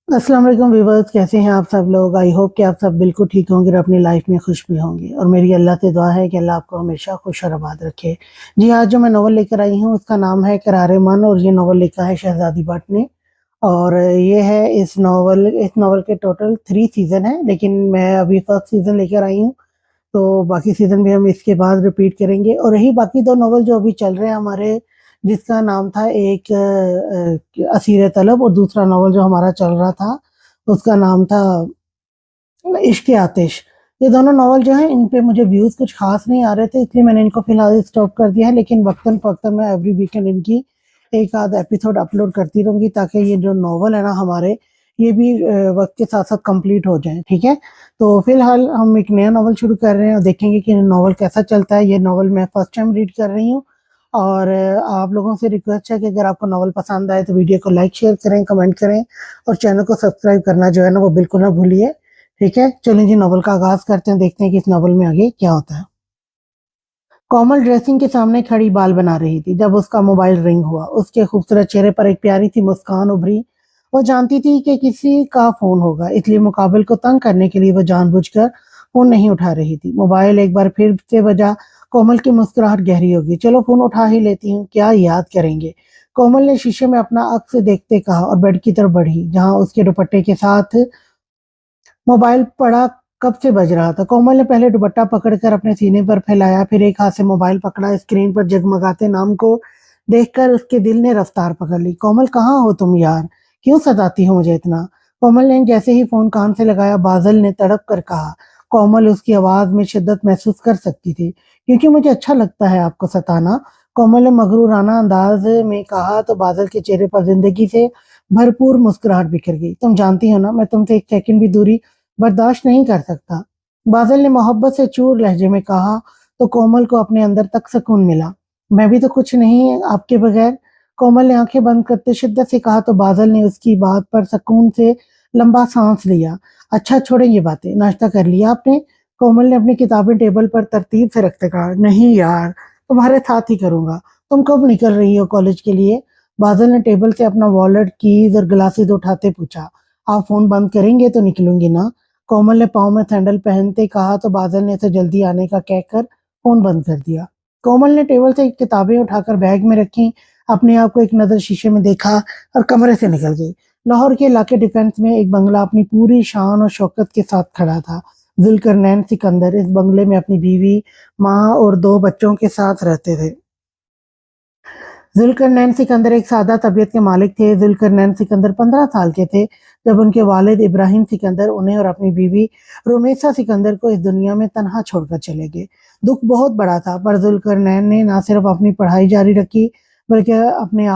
अस्सलाम वालेकुम व्यूअर्स, कैसे हैं आप सब लोग। आई होप कि आप सब बिल्कुल ठीक होंगे और अपनी लाइफ में खुश भी होंगे, और मेरी अल्लाह से दुआ है कि अल्लाह आपको हमेशा खुश और आबाद रखे। जी, आज जो मैं नॉवल लेकर आई हूँ उसका नाम है करारे मन, और ये नॉवल लिखा है शहजादी भट्ट ने। और ये है इस नॉवल के टोटल 3 सीज़न हैं, लेकिन मैं अभी फर्स्ट सीज़न लेकर आई हूँ, तो बाकी सीज़न भी हम इसके बाद रिपीट करेंगे। और रही बाकी 2 नॉवल जो अभी चल रहे हैं हमारे, जिसका नाम था एक असीर तलब, और दूसरा नॉवल जो हमारा चल रहा था उसका नाम था इश्क आतिश। ये दोनों नॉवल जो हैं इन पे मुझे व्यूज़ कुछ ख़ास नहीं आ रहे थे, इसलिए मैंने इनको फ़िलहाल स्टॉप कर दिया है, लेकिन वक़्तन-फ़वक़्तन मैं एवरी वीकेंड इनकी एक आध एपिसोड अपलोड करती रहूँगी, ताकि ये जो नॉवल है ना हमारे, ये भी वक़्त के साथ-साथ कंप्लीट हो जाएँ, ठीक है? तो फ़िलहाल हम एक नया नॉवल शुरू कर रहे हैं और देखेंगे कि नॉवल कैसा चलता है। ये नॉवल मैं फर्स्ट टाइम रीड कर रही हूँ, और आप लोगों से रिक्वेस्ट है कि अगर आपको नॉवल पसंद आए तो वीडियो को लाइक, शेयर करें, कमेंट करें, और चैनल को सब्सक्राइब करना जो है ना वो बिल्कुल ना भूलिए। ठीक है, चलें जी नॉवल का आगाज़ करते हैं, देखते हैं कि इस नॉवल में आगे क्या होता है। कोमल ड्रेसिंग के सामने खड़ी बाल बना रही थी जब उसका मोबाइल रिंग हुआ। उसके खूबसूरत चेहरे पर एक प्यारी सी मुस्कान उभरी। वो जानती थी कि किसी का फ़ोन होगा, इसलिए मुकाबिल को तंग करने के लिए वो जानबूझकर फ़ोन नहीं उठा रही थी। मोबाइल एक बार फिर से बजा। कोमल की मुस्कुराहट गहरी हो गई। चलो फ़ोन उठा ही लेती हूँ, क्या याद करेंगे? कोमल ने शीशे में अपना अक्स देखते कहा और बेड की तरफ बढ़ी, जहाँ उसके दुपट्टे के साथ मोबाइल पड़ा कब से बज रहा था। कोमल ने पहले दुपट्टा पकड़कर अपने सीने पर फैलाया, फिर एक हाथ से मोबाइल पकड़ा। स्क्रीन पर जगमगाते नाम को देखकर उसके दिल ने रफ्तार पकड़ ली। कोमल, कहाँ हो तुम यार? क्यों सताती हो मुझे इतना? कोमल ने जैसे ही फ़ोन कान से लगाया, बादल ने तड़प कर कहा। कोमल उसकी आवाज़ में शिद्दत महसूस कर सकती थी। क्योंकि मुझे अच्छा लगता है आपको सताना, कोमल ने मगरूराना अंदाज़ में कहा, तो बादल के चेहरे पर ज़िंदगी से भरपूर मुस्कुराहट बिखर गई। तुम जानती हो ना, मैं तुमसे एक सेकंड भी दूरी बर्दाश्त नहीं कर सकता। बादल ने मोहब्बत से चूर लहजे में कहा, तो कोमल को अपने अंदर तक सुकून मिला। मैं भी तो कुछ नहीं आपके बगैर। कोमल ने आंखें बंद करते शिद्दत से कहा, तो बादल ने उसकी बात पर सुकून से लंबा सांस लिया। अच्छा छोड़ें ये बातें, नाश्ता कर लिया आपने? कोमल ने अपनी किताबें टेबल पर तरतीब से रखते कहा। नहीं यार, तुम्हारे साथ ही करूंगा। तुम कब निकल रही हो कॉलेज के लिए? बादल ने टेबल से अपना वॉलेट, कीज और ग्लासेस उठाते पूछा। आप फोन बंद करेंगे तो निकलूंगी ना? कोमल ने पाँव में सैंडल पहनते कहा, तो बादल ने उसे जल्दी आने का कहकर फ़ोन बंद कर दिया। कोमल ने टेबल से किताबें उठाकर बैग में रखीं, अपने आप को एक नज़र शीशे में देखा और कमरे से निकल गई। लाहौर के इलाके डिफेंस में एक बंगला अपनी पूरी शान और शौकत के साथ खड़ा था। ज़ुल्करनैन सिकंदर इस बंगले में अपनी बीवी, माँ और 2 बच्चों के साथ रहते थे। ज़ुल्करनैन सिकंदर एक सादा तबीयत के मालिक थे। ज़ुल्करनैन सिकंदर 15 साल के थे जब उनके वालिद इब्राहिम सिकंदर उन्हें और अपनी बीवी रुमेसा सिकंदर को इस दुनिया में तन्हा छोड़कर चले गए। दुःख बहुत बड़ा था, पर ज़ुल्करनैन ने ना सिर्फ अपनी पढ़ाई जारी रखी, बल्कि अपने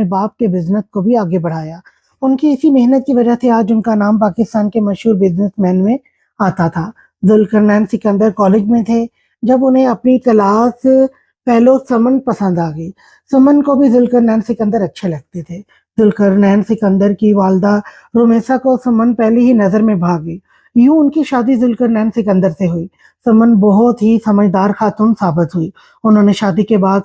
बाप के बिज़नेस को भी आगे बढ़ाया। उनकी इसी मेहनत की वजह से आज उनका नाम पाकिस्तान के मशहूर बिज़नेसमैन में आता था। ज़ुल्करनैन सिकंदर कॉलेज में थे जब उन्हें अपनी क्लास फेलो समन पसंद आ गई। सुमन को भी ज़ुल्करनैन सिकंदर अच्छे लगते थे। ज़ुल्करनैन सिकंदर की वालिदा रुमेसा को सुमन पहली ही नज़र में भा गई। यूँ उनकी शादी ज़ुल्करनैन सिकंदर से हुई। सुमन बहुत ही समझदार खातून साबित हुई। उन्होंने शादी के बाद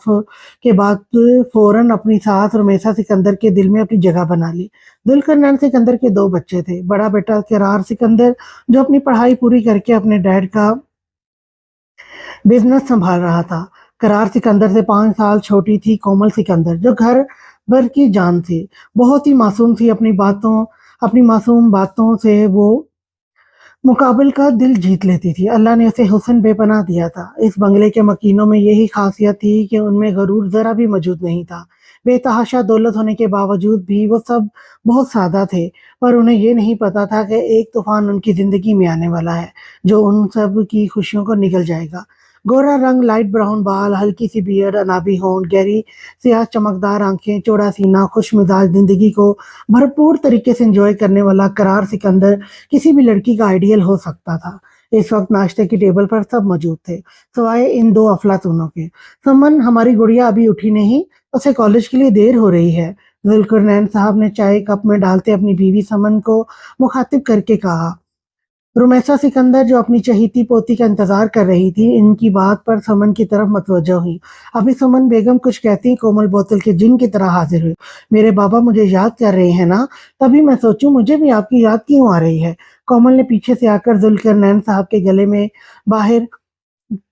फ़ौरन अपनी सास रुमेसा सिकंदर के दिल में अपनी जगह बना ली। ज़ुल्करनैन सिकंदर के 2 बच्चे थे। बड़ा बेटा करार सिकंदर, जो अपनी पढ़ाई पूरी करके अपने डैड का बिज़नेस सँभाल रहा था। करार सिकंदर से 5 साल छोटी थी कोमल सिकंदर, जो घर भर की जान थी। बहुत ही मासूम थी। अपनी मासूम बातों से वो मुकाबिल का दिल जीत लेती थी। अल्लाह ने उसे हुस्न बेपनाह दिया था। इस बंगले के मकीनों में यही ख़ासियत थी कि उनमें गरूर ज़रा भी मौजूद नहीं था। बेतहाशा दौलत होने के बावजूद भी वो सब बहुत सादा थे, पर उन्हें ये नहीं पता था कि एक तूफ़ान उनकी ज़िंदगी में आने वाला है, जो उन सब की खुशियों को निगल जाएगा। गोरा रंग, लाइट ब्राउन बाल, हल्की सी बियर्ड, अनाबी होंठ, गहरी स्याह चमकदार आँखें, चौड़ा सीना, खुशमिजाज, ज़िंदगी को भरपूर तरीके से एन्जॉय करने वाला करार सिकंदर किसी भी लड़की का आइडियल हो सकता था। इस वक़्त नाश्ते की टेबल पर सब मौजूद थे, सिवाय इन 2 अफ़लातूनों के। सुमन, हमारी गुड़िया अभी उठी नहीं, उसे कॉलेज के लिए देर हो रही है। ज़ुल्करनैन साहब ने चाय कप में डालते अपनी बीवी समन को मुखातिब करके कहा। रुमैसा सिकंदर जो अपनी चहेती पोती का इंतजार कर रही थी, इनकी बात पर सुमन की तरफ मतवज्जो हुई। अभी सुमन बेगम कुछ कहती, कोमल बोतल के जिन की तरह हाजिर हुई। मेरे बाबा मुझे याद कर रहे हैं ना? तभी मैं सोचूं मुझे भी आपकी याद क्यों आ रही है। कोमल ने पीछे से आकर जुल्फिकार साहब के गले में बाहर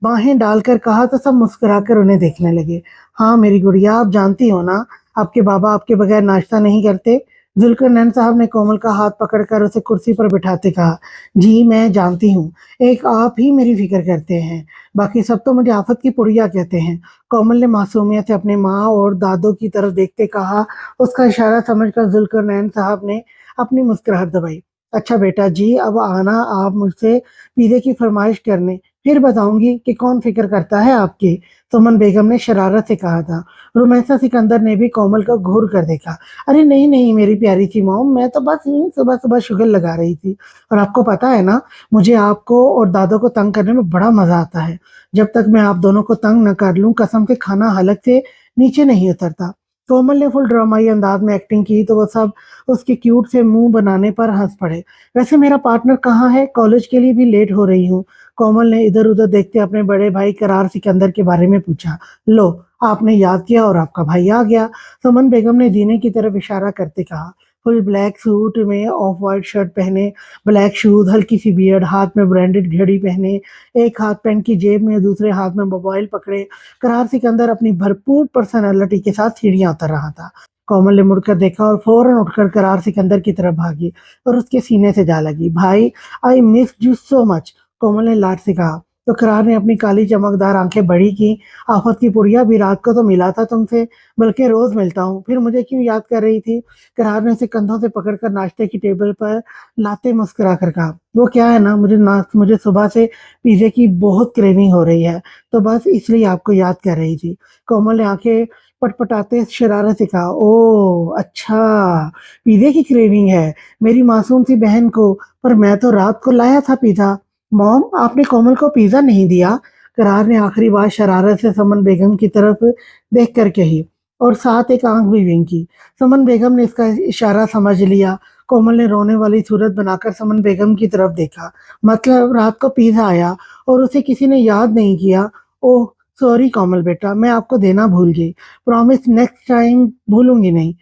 बाहें डालकर कहा तो सब मुस्कुराकर उन्हें देखने लगे। हाँ मेरी गुड़िया, आप जानती हो ना, आपके बाबा आपके बगैर नाश्ता नहीं करते। जुल्फिकार साहब ने कोमल का हाथ पकड़कर उसे कुर्सी पर बिठाते कहा, जी मैं जानती हूँ, एक आप ही मेरी फिक्र करते हैं, बाकी सब तो मुझे आफत की पुड़िया कहते हैं। कोमल ने मासूमियत से अपने माँ और दादों की तरफ देखते कहा। उसका इशारा समझकर जुल्फिकार साहब ने अपनी मुस्कुराहट दबाई। अच्छा बेटा जी, अब आना आप मुझसे पिज़्ज़े की फरमाइश करने, फिर बताऊंगी कि कौन फिक्र करता है आपकी। सुमन बेगम ने शरारत से कहा था। रुमैसा सिकंदर ने भी कोमल को घूर कर देखा। अरे नहीं नहीं मेरी प्यारी सी मॉम, मैं तो बस यूं सुबह सुबह शुगर लगा रही थी। और आपको पता है ना, मुझे आपको और दादो को तंग करने में बड़ा मजा आता है। जब तक मैं आप दोनों को तंग न कर लूं, कसम से खाना हलक से नीचे नहीं उतरता। कोमल ने फुल ड्रामाई अंदाज में एक्टिंग की तो वो सब उसके क्यूट से मुंह बनाने पर हंस पड़े। वैसे मेरा पार्टनर कहाँ है? कॉलेज के लिए भी लेट हो रही हूँ। कोमल ने इधर उधर देखते अपने बड़े भाई करार सिकंदर के बारे में पूछा। लो, आपने याद किया और आपका भाई आ गया। सुमन बेगम ने जीने की तरफ इशारा करते कहा। फुल ब्लैक सूट में ऑफ वाइट शर्ट पहने, ब्लैक शूज, हल्की सी बियर्ड, हाथ में ब्रांडेड घड़ी पहने, एक हाथ पैंट की जेब में दूसरे हाथ में मोबाइल पकड़े, करार सिकंदर अपनी भरपूर पर्सनालिटी के साथ सीढ़ियां उतर रहा था। कोमल ने मुड़कर देखा और फौरन उठकर करार सिकंदर की तरफ भागी और उसके सीने से जा लगी। भाई, I miss you so much, Komal ने लाड से कहा। तो करार ने अपनी काली चमकदार आंखें बड़ी की। आफत की पुड़िया, भी रात को तो मिला था तुमसे, बल्कि रोज मिलता हूँ, फिर मुझे क्यों याद कर रही थी? करार ने उसे कंधों से पकड़कर नाश्ते की टेबल पर लाते मुस्कुरा कर कहा। वो क्या है ना, मुझे सुबह से पिज्जे की बहुत क्रेविंग हो रही है, तो बस इसलिए आपको याद कर रही थी। कोमल ने आंखें पटपटाते शरारत से कहा। ओ अच्छा, पिज्जे की क्रेविंग है मेरी मासूम सी बहन को, पर मैं तो रात को लाया था पिज्जा। मॉम, आपने कोमल को पिज्जा नहीं दिया? करार ने आखिरी बार शरारत से समन बेगम की तरफ देख कर कही और साथ एक आंख भी विंक की। समन बेगम ने इसका इशारा समझ लिया। कोमल ने रोने वाली सूरत बनाकर समन बेगम की तरफ देखा। मतलब रात को पिज्जा आया और उसे किसी ने याद नहीं किया? ओह सॉरी कोमल बेटा, मैं आपको देना भूल गई। प्रॉमिस नेक्स्ट टाइम भूलूंगी नहीं।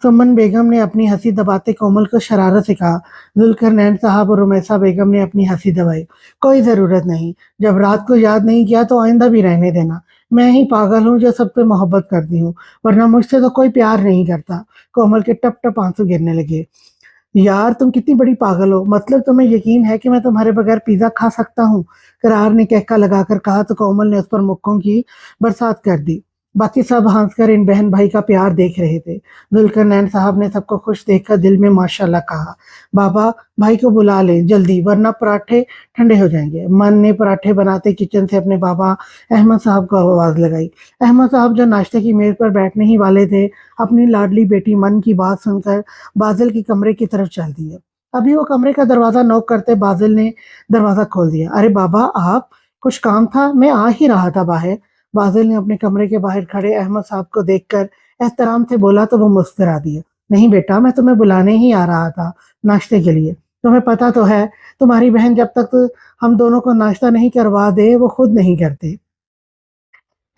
सुमन बेगम ने अपनी हंसी दबाते कोमल को शरारत से कहा। जुल्फिकार साहब और रुमैसा बेगम ने अपनी हंसी दबाई। कोई जरूरत नहीं, जब रात को याद नहीं किया तो आइंदा भी रहने देना। मैं ही पागल हूँ जो सब पे मोहब्बत करती हूँ, वरना मुझसे तो कोई प्यार नहीं करता। कोमल के टप टप आंसू गिरने लगे। यार तुम कितनी बड़ी पागल हो, मतलब तुम्हें यकीन है कि मैं तुम्हारे बगैर पिज्जा खा सकता हूँ? करार ने कहका लगाकर कहा तो कोमल ने उस पर मुक्कों की बरसात कर दी। बाकी सब हंसकर इन बहन भाई का प्यार देख रहे थे। जुल्फिकार साहब ने सबको खुश देखकर दिल में माशाल्लाह कहा। बाबा, भाई को बुला ले जल्दी, वरना पराठे ठंडे हो जाएंगे। मन ने पराठे बनाते किचन से अपने बाबा अहमद साहब को आवाज लगाई। अहमद साहब जो नाश्ते की मेज पर बैठने ही वाले थे, अपनी लाडली बेटी मन की बात सुनकर बादल के कमरे की तरफ चल दिए। अभी वो कमरे का दरवाजा नॉक करते बादल ने दरवाजा खोल दिया। अरे बाबा, आप, कुछ काम था? मैं आ ही रहा था बाहर। बादल ने अपने कमरे के बाहर खड़े अहमद साहब को देखकर एहतराम से बोला तो वो मुस्कुरा दिए। नहीं बेटा, मैं तुम्हें बुलाने ही आ रहा था नाश्ते के लिए। तुम्हें पता तो है, तुम्हारी बहन जब तक हम दोनों को नाश्ता नहीं करवा दे वो खुद नहीं करते।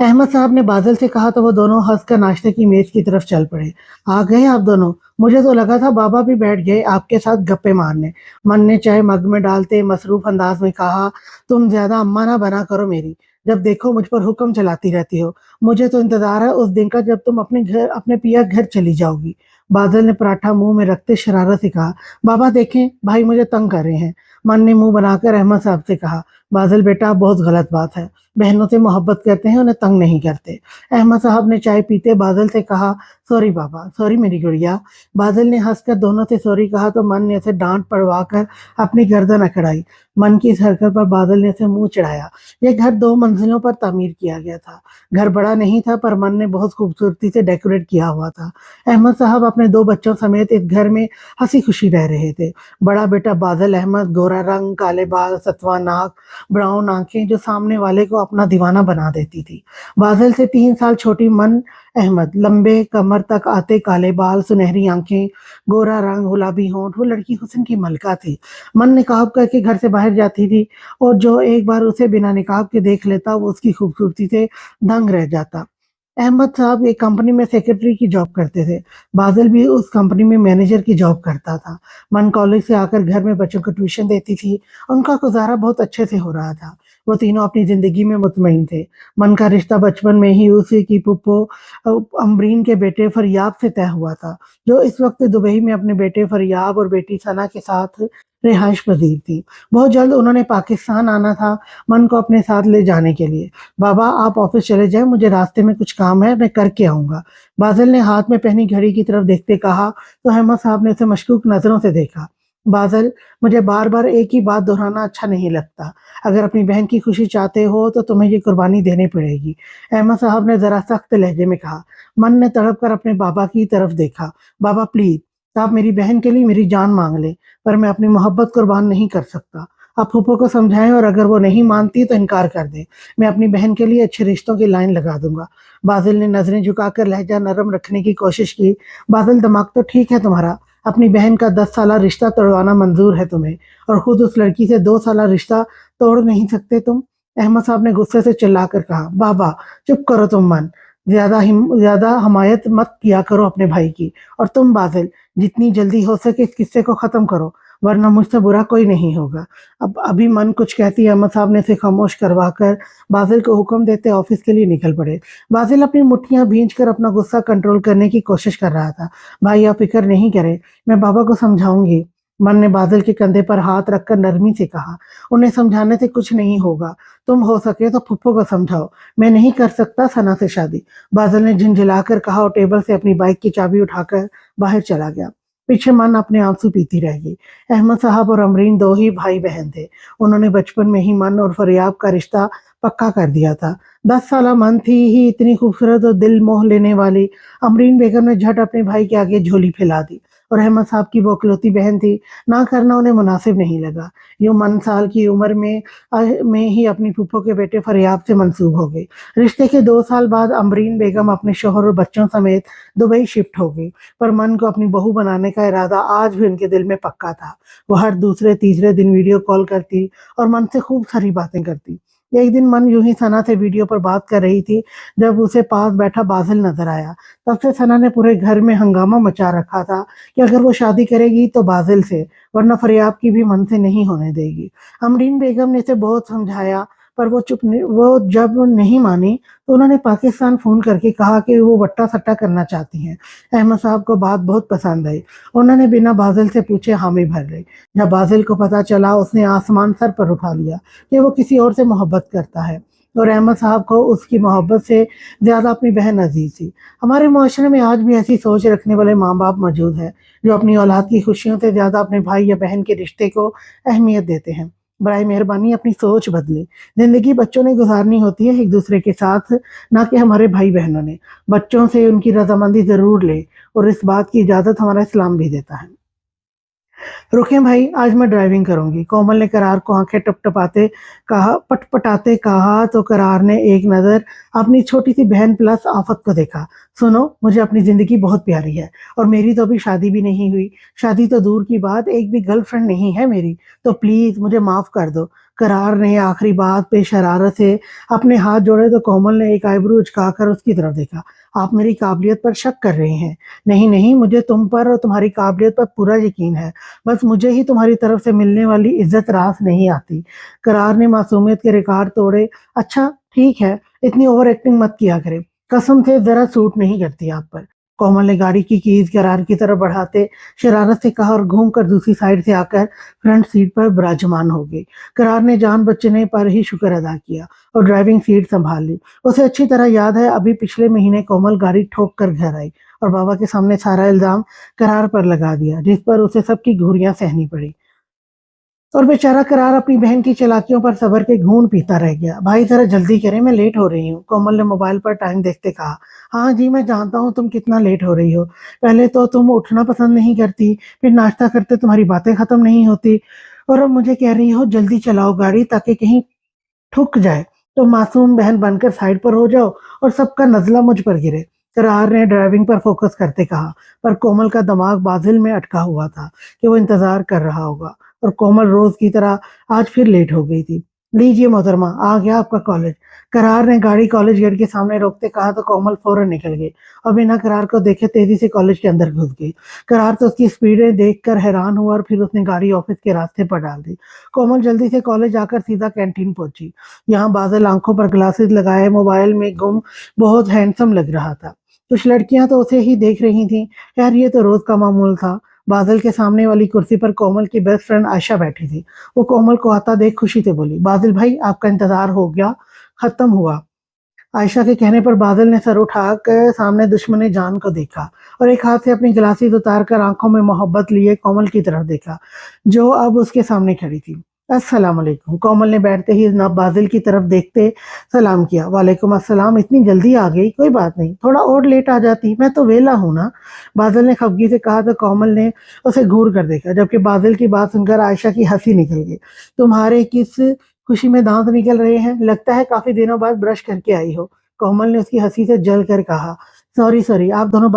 अहमद साहब ने बादल से कहा तो वो दोनों हंसकर नाश्ते की मेज की तरफ चल पड़े। आ गए आप दोनों? मुझे तो लगा था बाबा भी बैठ गए आपके साथ गप्पे मारने। मन ने चाय मग में डालते मसरूफ अंदाज में कहा। तुम ज्यादा अम्मा ना बना करो मेरी, जब देखो मुझ पर हुक्म चलाती रहती हो। मुझे तो इंतजार है उस दिन का जब तुम अपने पिया घर चली जाओगी। बादल ने पराठा मुंह में रखते शरारत से कहा। बाबा देखें, भाई मुझे तंग कर रहे हैं। मन ने मुंह बनाकर अहमद साहब से कहा। बादल बेटा, बहुत गलत बात है, बहनों से मोहब्बत करते हैं, उन्हें तंग नहीं करते। अहमद साहब ने चाय पीते बादल से कहा। सॉरी बाबा, सॉरी मेरी गुड़िया। बादल ने हंसकर दोनों से सॉरी कहा तो मन ने उसे डांट पड़वा कर अपनी गर्दन अकड़ाई। मन की इस हरकत पर बादल ने उसे मुंह चढ़ाया। यह घर 2 मंजिलों पर तामीर किया गया था। घर बड़ा नहीं था पर मन ने बहुत खूबसूरती से डेकोरेट किया हुआ था। अहमद साहब अपने 2 बच्चों समेत इस घर में हंसी खुशी रह रहे थे। बड़ा बेटा बादल अहमद, गोरा रंग, काले बाल, सतवा नाक, ब्राउन आंखें, जो सामने वाले को अपना दीवाना बना देती थी। बादल से 3 साल छोटी मन अहमद, लंबे कमर तक आते काले बाल, सुनहरी आंखें, गोरा रंग, गुलाबी होंठ, वो लड़की हुस्न की मलका थी। मन निकाब करके घर से बाहर जाती थी और जो एक बार उसे बिना निकाब के देख लेता वो उसकी खूबसूरती से दंग रह जाता। अहमद साहब एक कंपनी में सेक्रेटरी की जॉब करते थे। बादल भी उस कंपनी में मैनेजर की जॉब करता था। मन कॉलेज से आकर घर में बच्चों को ट्यूशन देती थी। उनका गुजारा बहुत अच्छे से हो रहा था। वो तीनों अपनी ज़िंदगी में मुतमईन थे। मन का रिश्ता बचपन में ही उसी की फूफो अमरीन के बेटे फरियाब से तय हुआ था, जो इस वक्त दुबई में अपने बेटे फरियाब और बेटी सना के साथ रिहाइश पजीर थी। बहुत जल्द उन्होंने पाकिस्तान आना था मन को अपने साथ ले जाने के लिए। बाबा आप ऑफिस चले जाएं, मुझे रास्ते में कुछ काम है, मैं करके आऊँगा। बादल ने हाथ में पहनी घड़ी की तरफ देखते कहा तो अहमद साहब ने उसे मशकूक नज़रों से देखा। बादल, मुझे बार-बार एक ही बात दोहराना अच्छा नहीं लगता। अगर अपनी बहन की खुशी चाहते हो तो तुम्हें ये कुर्बानी देनी पड़ेगी। अहमद साहब ने ज़रा सख्त लहजे में कहा। मन ने तड़प कर अपने बाबा की तरफ देखा। बाबा प्लीज़ आप मेरी बहन के लिए मेरी जान माँग लें, पर मैं अपनी मोहब्बत कुर्बान नहीं कर सकता। आप फूफो को समझाएं और अगर वो नहीं मानती तो इनकार कर दें। मैं अपनी बहन के लिए अच्छे रिश्तों की लाइन लगा दूंगा। बादल ने नजरें झुकाकर लहजा नरम रखने की कोशिश की। बादल, दिमाग तो ठीक है तुम्हारा, अपनी बहन का 10 साला रिश्ता तोड़वाना मंजूर है तुम्हें, और खुद उस लड़की से 2 साला रिश्ता तोड़ नहीं सकते तुम? अहमद साहब ने गुस्से से चिल्लाकर कहा। बाबा चुप करो तुम मन, ज्यादा हमायत मत किया करो अपने भाई की। और तुम बादल, जितनी जल्दी हो सके इस किस्से को खत्म करो, वरना मुझसे बुरा कोई नहीं होगा। अब अभी मन कुछ कहती अहमद साहब ने उसे खामोश करवाकर बादल को हुक्म देते ऑफिस के लिए निकल पड़े। बादल अपनी मुट्ठियां भींच कर अपना गुस्सा कंट्रोल करने की कोशिश कर रहा था। भाई आप फिक्र नहीं करें, मैं बाबा को समझाऊंगी। मन ने बादल के कंधे पर हाथ रखकर नरमी से कहा। उन्हें समझाने से कुछ नहीं होगा, तुम हो सके तो फुप्पो को समझाओ, मैं नहीं कर सकता सना से शादी। बादल ने झुंझुलाकर कहा और टेबल से अपनी बाइक की चाबी उठाकर बाहर चला गया। पीछे मन अपने आंसू पीती रह गई। अहमद साहब और अमरीन 2 ही भाई बहन थे। उन्होंने बचपन में ही मन और फरियाब का रिश्ता पक्का कर दिया था। 10 साला मन थी ही इतनी खूबसूरत और दिल मोह लेने वाली। अमरीन बेगम ने झट अपने भाई के आगे झोली फैला दी, और अहमद साहब की वो इकलौती बहन थी, ना करना उन्हें मुनासिब नहीं लगा। यूं मन साल की उम्र में ही अपनी फूफो के बेटे फरियाब से मंसूब हो गई। रिश्ते के 2 साल बाद अमरीन बेगम अपने शोहर और बच्चों समेत दुबई शिफ्ट हो गई, पर मन को अपनी बहू बनाने का इरादा आज भी उनके दिल में पक्का था। वो हर दूसरे तीसरे दिन वीडियो कॉल करती और मन से खूब सारी बातें करती। एक दिन मन यूं ही सना से वीडियो पर बात कर रही थी जब उसे पास बैठा बादल नजर आया। तब से सना ने पूरे घर में हंगामा मचा रखा था कि अगर वो शादी करेगी तो बादल से, वरना फरियाब की भी मन से नहीं होने देगी। अमरीन बेगम ने इसे बहुत समझाया, पर वो जब नहीं मानी तो उन्होंने पाकिस्तान फ़ोन करके कहा कि वो वट्टा-सट्टा करना चाहती हैं। अहमद साहब को बात बहुत पसंद आई। उन्होंने बिना बादल से पूछे हामी भर ली। जब बादल को पता चला उसने आसमान सर पर उठा लिया कि वो किसी और से मोहब्बत करता है, और अहमद साहब को उसकी मोहब्बत से ज़्यादा अपनी बहन अजीज़ थी। हमारे मुआशरे में आज भी ऐसी सोच रखने वाले माँ-बाप मौजूद हैं, जो अपनी औलाद की खुशियों से ज़्यादा अपने भाई या बहन के रिश्ते को अहमियत देते हैं। बराए मेहरबानी अपनी सोच बदलें। ज़िंदगी बच्चों ने गुज़ारनी होती है एक दूसरे के साथ, ना कि हमारे भाई-बहनों ने। बच्चों से उनकी रज़ामंदी ज़रूर लें, और इस बात की इजाज़त हमारा इस्लाम भी देता है। रुकें भाई, आज मैं ड्राइविंग करूँगी। कोमल ने करार को आँखें पटपटाते कहा तो करार ने एक नज़र अपनी छोटी-सी बहन प्लस आफ़त को देखा। सुनो, मुझे अपनी ज़िंदगी बहुत प्यारी है, और मेरी तो अभी शादी भी नहीं हुई। शादी तो दूर की बात, एक भी गर्लफ्रेंड नहीं है मेरी, तो प्लीज़ मुझे माफ़ कर दो। करार ने आखिरी बात पे शरारत से अपने हाथ जोड़े तो कोमल ने एक आईब्रो उचकाकर उसकी तरफ देखा। आप मेरी काबिलियत पर शक कर रहे हैं? नहीं, नहीं, मुझे तुम पर और तुम्हारी काबिलियत पर पूरा यकीन है। बस मुझे ही तुम्हारी तरफ से मिलने वाली इज़्ज़त रास नहीं आती। करार ने मासूमियत के रिकॉर्ड तोड़े। अच्छा, ठीक है, इतनी ओवर एक्टिंग मत किया करें। कसम से ज़रा सूट नहीं करती आप पर। कोमल ने गाड़ी की कीज़ करार की तरफ बढ़ाते शरारत से कहा और घूमकर दूसरी साइड से आकर फ्रंट सीट पर विराजमान हो गई। करार ने जान बचने पर ही शुक्र अदा किया और ड्राइविंग सीट संभाल ली। उसे अच्छी तरह याद है, अभी पिछले महीने कोमल गाड़ी ठोक कर घर आई और बाबा के सामने सारा इल्ज़ाम करार पर लगा दिया, जिस पर उसे सबकी घूरियाँ सहनी पड़ी। और बेचारा करार अपनी बहन की चालाकियों पर सब्र के घूंट पीता रह गया। भाई ज़रा जल्दी करें, मैं लेट हो रही हूँ। कोमल ने मोबाइल पर टाइम देखते कहा। हाँ जी, मैं जानता हूँ तुम कितना लेट हो रही हो। पहले तो तुम उठना पसंद नहीं करती, फिर नाश्ता करते तुम्हारी बातें खत्म नहीं होती, और अब मुझे कह रही हो जल्दी चलाओ गाड़ी ताकि कहीं ठुक जाए। तो मासूम बहन बनकर साइड पर हो जाओ और सबका नज़ला मुझ पर गिरे। करार ने ड्राइविंग पर फोकस करते कहा, पर कोमल का दिमाग बाजिल में अटका हुआ था कि वो इंतजार कर रहा होगा, और कोमल रोज की तरह आज फिर लेट हो गई थी। लीजिए मोहतरमा, आ गया आपका कॉलेज। करार ने गाड़ी कॉलेज गेट के सामने रोकते कहा तो कोमल फौरन निकल गई और बिना करार को देखे तेजी से कॉलेज के अंदर घुस गई। करार तो उसकी स्पीडें देखकर हैरान हुआ और फिर उसने गाड़ी ऑफिस के रास्ते पर डाल दी। कोमल जल्दी से कॉलेज जाकर सीधा कैंटीन पहुंची। यहाँ बादल आंखों पर ग्लासेस लगाए मोबाइल में गुम बहुत हैंडसम लग रहा था। कुछ लड़कियां तो उसे ही देख रही थीं। यार ये तो रोज का मामूल था। बादल के सामने वाली कुर्सी पर कोमल की बेस्ट फ्रेंड आयशा बैठी थी। वो कोमल को आता देख खुशी से बोली, बादल भाई आपका इंतजार हो गया, खत्म हुआ। आयशा के कहने पर बादल ने सर उठाकर सामने दुश्मन जान को देखा और एक हाथ से अपनी ग्लासेस उतार कर आंखों में मोहब्बत लिए कोमल की तरफ देखा, जो अब उसके सामने खड़ी थी। अस्सलाम वालेकुम। कोमल ने बैठते ही जनाब बादल की तरफ देखते सलाम किया। वालेकुम अस्सलाम, इतनी जल्दी आ गई? कोई बात नहीं, थोड़ा और लेट आ जाती, मैं तो वेला हूं ना। बादल ने खफगी से कहा तो कोमल ने उसे घूर कर देखा, जबकि बादल की बात सुनकर आयशा की हंसी निकल गई। तुम्हारे किस खुशी में दांत निकल रहे हैं? लगता है काफी दिनों बाद ब्रश करके आई हो। कोमल ने उसकी हंसी से जल कर कहा, सॉरी सॉरी, आप दोनों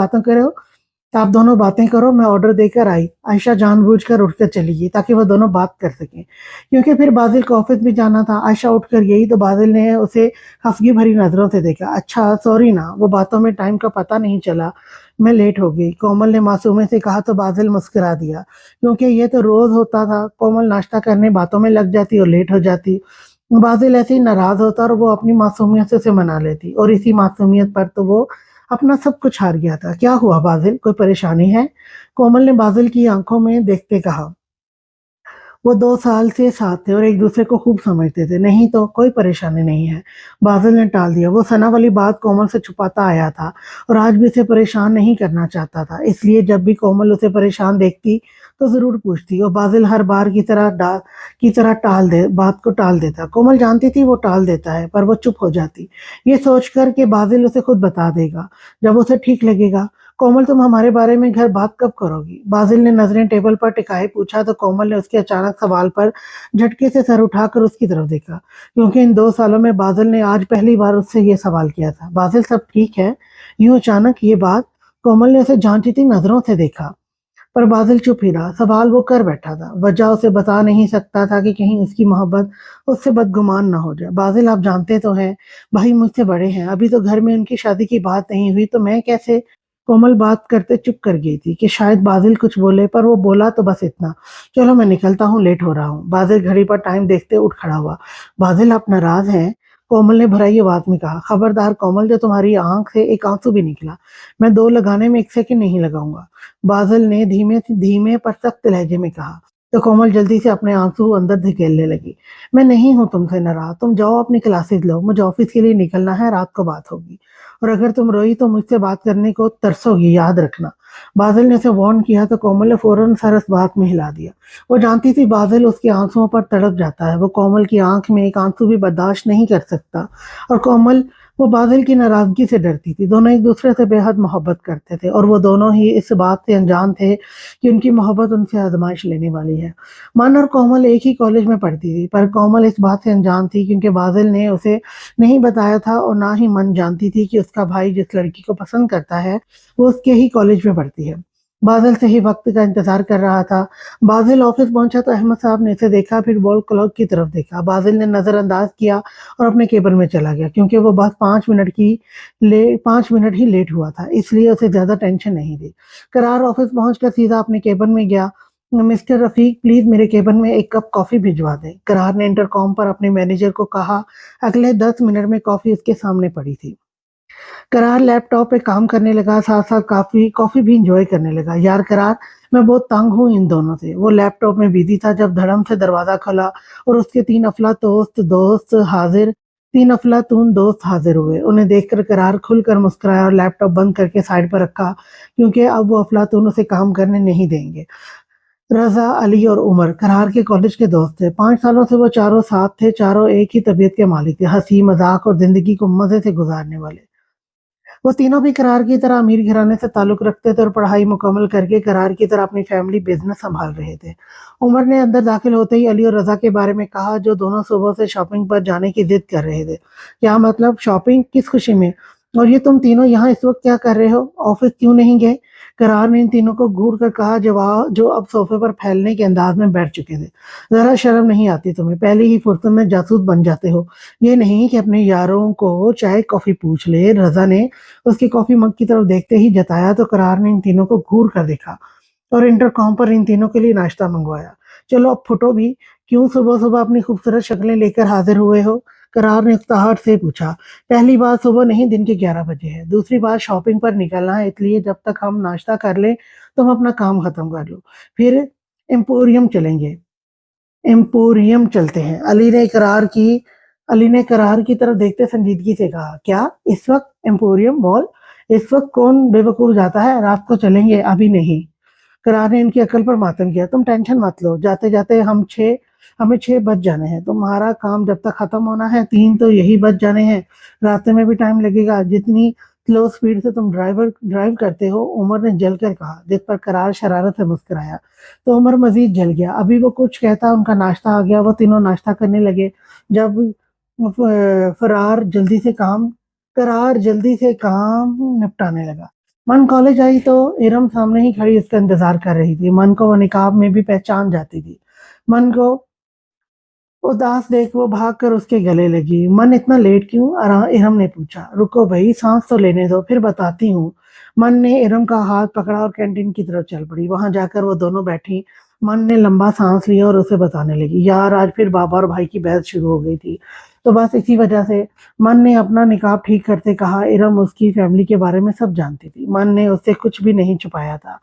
बातें करो, मैं ऑर्डर देकर आई। आयशा जानबूझकर उठकर चली गई ताकि वो दोनों बात कर सकें, क्योंकि फिर बादल को ऑफिस भी जाना था। आयशा उठकर गई तो बादल ने उसे खफगी भरी नजरों से देखा। अच्छा सॉरी ना, वो बातों में टाइम का पता नहीं चला, मैं लेट हो गई। कोमल ने मासूमे से कहा तो बादल मुस्कुरा दिया, क्योंकि ये तो रोज होता था। कोमल नाश्ता करने बातों में लग जाती और लेट हो जाती। बादल ऐसे ही नाराज होता और वो अपनी मासूमियत से उसे मना लेती, और इसी मासूमियत पर तो वो अपना सब कुछ हार गया था। क्या हुआ बादल, कोई परेशानी है? कोमल ने बादल की आंखों में देखते कहा। वो 2 साल से साथ थे और एक दूसरे को खूब समझते थे। नहीं तो कोई परेशानी नहीं है, बादल ने टाल दिया। वो सना वाली बात कोमल से छुपाता आया था और आज भी उसे परेशान नहीं करना चाहता था, इसलिए जब भी कोमल उसे परेशान देखती तो जरूर पूछती, और बादल हर बार की तरह बात को टाल देता। कोमल जानती थी वो टाल देता है, पर वो चुप हो जाती, ये सोचकर कि बादल उसे खुद बता देगा जब उसे ठीक लगेगा। कोमल, तुम हमारे बारे में घर बात कब करोगी? बादल ने नजरें टेबल पर टिकाए पूछा तो कोमल ने उसके अचानक सवाल पर झटके से सर उठाकर उसकी तरफ देखा, क्योंकि इन 2 सालों में बादल ने आज पहली बार उससे ये सवाल किया था। बादल सब ठीक है? यूं अचानक ये बात? कोमल ने उसे जांचती नजरों से देखा, पर बादल चुप ही रहा। सवाल वो कर बैठा था, वजह उसे बता नहीं सकता था कि कहीं उसकी मोहब्बत उससे बदगुमान ना हो जाए। बादल, आप जानते तो हैं भाई मुझसे बड़े हैं, अभी तो घर में उनकी शादी की बात नहीं हुई तो मैं कैसे? कोमल बात करते चुप कर गई थी कि शायद बादल कुछ बोले, पर वो बोला तो बस इतना, चलो मैं निकलता हूँ, लेट हो रहा हूँ। बादल घड़ी पर टाइम देखते उठ खड़ा हुआ। बादल, आप नाराज हैं? कोमल ने भराई आवाज में कहा। खबरदार कोमल, जो तुम्हारी आंख से एक आंसू भी निकला, मैं 2 लगाने में 1 सेकंड नहीं लगाऊंगा, बादल ने धीमे पर सख्त लहजे में कहा। तो कोमल जल्दी से अपने आंसू अंदर धकेलने लगी। मैं नहीं हूं तुमसे नाराज, तुम जाओ अपनी क्लासेस लो, मुझे ऑफिस के लिए निकलना है, रात को बात होगी, और अगर तुम रोई तो मुझसे बात करने को तरसोगी, याद रखना। बादल ने उसे वार्न किया तो कोमल ने फौरन सर इस बात में हिला दिया। वो जानती थी बादल उसके आंसुओं पर तड़प जाता है, वो कोमल की आंख में एक आंसू भी बर्दाश्त नहीं कर सकता, और कोमल वो बादल की नाराजगी से डरती थी। दोनों एक दूसरे से बेहद मोहब्बत करते थे और वो दोनों ही इस बात से अनजान थे कि उनकी मोहब्बत उनसे आजमाइश लेने वाली है। मन और कोमल एक ही कॉलेज में पढ़ती थी, पर कोमल इस बात से अनजान थी क्योंकि बादल ने उसे नहीं बताया था, और ना ही मन जानती थी कि उसका भाई जिस लड़की को पसंद करता है वो उसके ही कॉलेज में पढ़ती है। बादल से ही वक्त का इंतजार कर रहा था। बादल ऑफिस पहुंचा तो अहमद साहब ने इसे देखा, फिर वॉल क्लॉक की तरफ देखा। बादल ने नजरअंदाज किया और अपने केबिन में चला गया, क्योंकि वो बस 5 मिनट ही लेट हुआ था, इसलिए उसे ज्यादा टेंशन नहीं थी। करार ऑफिस पहुंचकर सीधा अपने केबिन में गया। मिस्टर रफीक, प्लीज मेरे केबिन में 1 कप कॉफी भिजवा दें। करार ने इंटरकॉम पर अपने मैनेजर को कहा। अगले 10 मिनट में कॉफी उसके सामने पड़ी थी। करार लैपटॉप पे काम करने लगा, साथ साथ काफी कॉफी भी इंजॉय करने लगा। यार करार, मैं बहुत तंग हूँ इन दोनों से। वो लैपटॉप में बिजी था जब धड़म से दरवाजा खुला और उसके 3 अफलातून दोस्त हाजिर हुए। उन्हें देखकर करार खुलकर मुस्कुराया और लैपटॉप बंद करके साइड पर रखा, क्योंकि अब वो अफलातून उसे काम करने नहीं देंगे। रजा, अली और उमर करार के कॉलेज के दोस्त थे। 5 सालों से वो चारों साथ थे, चारों एक ही तबीयत के मालिक थे, हंसी मजाक और जिंदगी को मजे से गुजारने वाले। وہ تینوں بھی قرار کی طرح امیر گھرانے سے تعلق رکھتے تھے اور پڑھائی مکمل کر کے قرار کی طرح اپنی فیملی بزنس سنبھال رہے تھے۔ عمر نے اندر داخل ہوتے ہی علی اور رضا کے بارے میں کہا، جو دونوں صبح سے شاپنگ پر جانے کی ضد کر رہے تھے۔ کیا مطلب شاپنگ؟ کس خوشی میں؟ اور یہ تم تینوں یہاں اس وقت کیا کر رہے ہو؟ آفس کیوں نہیں گئے؟ قرار نے ان تینوں کو گھور کر کہا، جو اب صوفے پر پھیلنے کے انداز میں بیٹھ چکے تھے۔ ذرا شرم نہیں آتی تمہیں؟ پہلے ہی فرصت میں جاسوس بن جاتے ہو۔ یہ نہیں کہ اپنے یاروں کو چائے کافی پوچھ لے۔ رضا نے اس کی کافی مگ کی طرف دیکھتے ہی جتایا تو قرار نے ان تینوں کو گھور کر دیکھا اور انٹرکام پر ان تینوں کے لیے ناشتہ منگوایا۔ چلو اب پھٹو بھی، کیوں صبح صبح اپنی خوبصورت شکلیں لے کر حاضر ہوئے ہو؟ قرار نے اقتحار سے پوچھا۔ پہلی بات صبح نہیں، دن کے 11 بجے ہے۔ دوسری بات شاپنگ پر نکلنا ہے، اس لیے جب تک ہم ناشتہ کر لیں تم اپنا کام ختم کر لو، پھر ایمپوریم چلیں گے۔ ایمپوریم چلتے ہیں، علی نے قرار کی طرف دیکھتے سنجیدگی سے کہا۔ کیا اس وقت؟ ایمپوریم مال؟ اس وقت کون بے وقوف جاتا ہے؟ رات کو چلیں گے، ابھی نہیں۔ قرار نے ان کی عقل پر ماتم کیا۔ تم ٹینشن مت لو، جاتے جاتے ہمیں 6 بج جانے ہیں۔ تمہارا کام جب تک ختم ہونا ہے 3 تو یہی بج جانے ہیں۔ راستے میں بھی ٹائم لگے گا۔ جتنی سلو سپیڈ سے تم ڈرائیو کرتے ہو، عمر نے جل کر کہا، جس پر قرار شرارت سے مسکرایا۔ تو عمر مزید جل گیا۔ ابھی وہ کچھ کہتا ان کا ناشتہ آ گیا۔ وہ تینوں ناشتہ کرنے لگے جب قرار جلدی سے کام نپٹانے لگا۔ من کالج آئی تو ارم سامنے ہی کھڑی اس کا انتظار کر رہی تھی۔ من کو وہ نقاب میں بھی پہچان جاتی تھی۔ من کو اداس دیکھ وہ بھاگ کر اس کے گلے لگی۔ من اتنا لیٹ کیوں؟ ارم نے پوچھا۔ رکو بھائی، سانس تو لینے دو، پھر بتاتی ہوں۔ من نے ارم کا ہاتھ پکڑا اور کینٹین کی طرف چل پڑی۔ وہاں جا کر وہ دونوں بیٹھی۔ من نے لمبا سانس لیا اور اسے بتانے لگی، یار آج پھر بابا اور بھائی کی بحث شروع ہو گئی تھی، تو بس اسی وجہ سے۔ من نے اپنا نقاب ٹھیک کرتے کہا۔ ارم اس کی فیملی کے بارے میں سب جانتی تھی۔ من نے اس سے کچھ بھی نہیں چھپایا تھا۔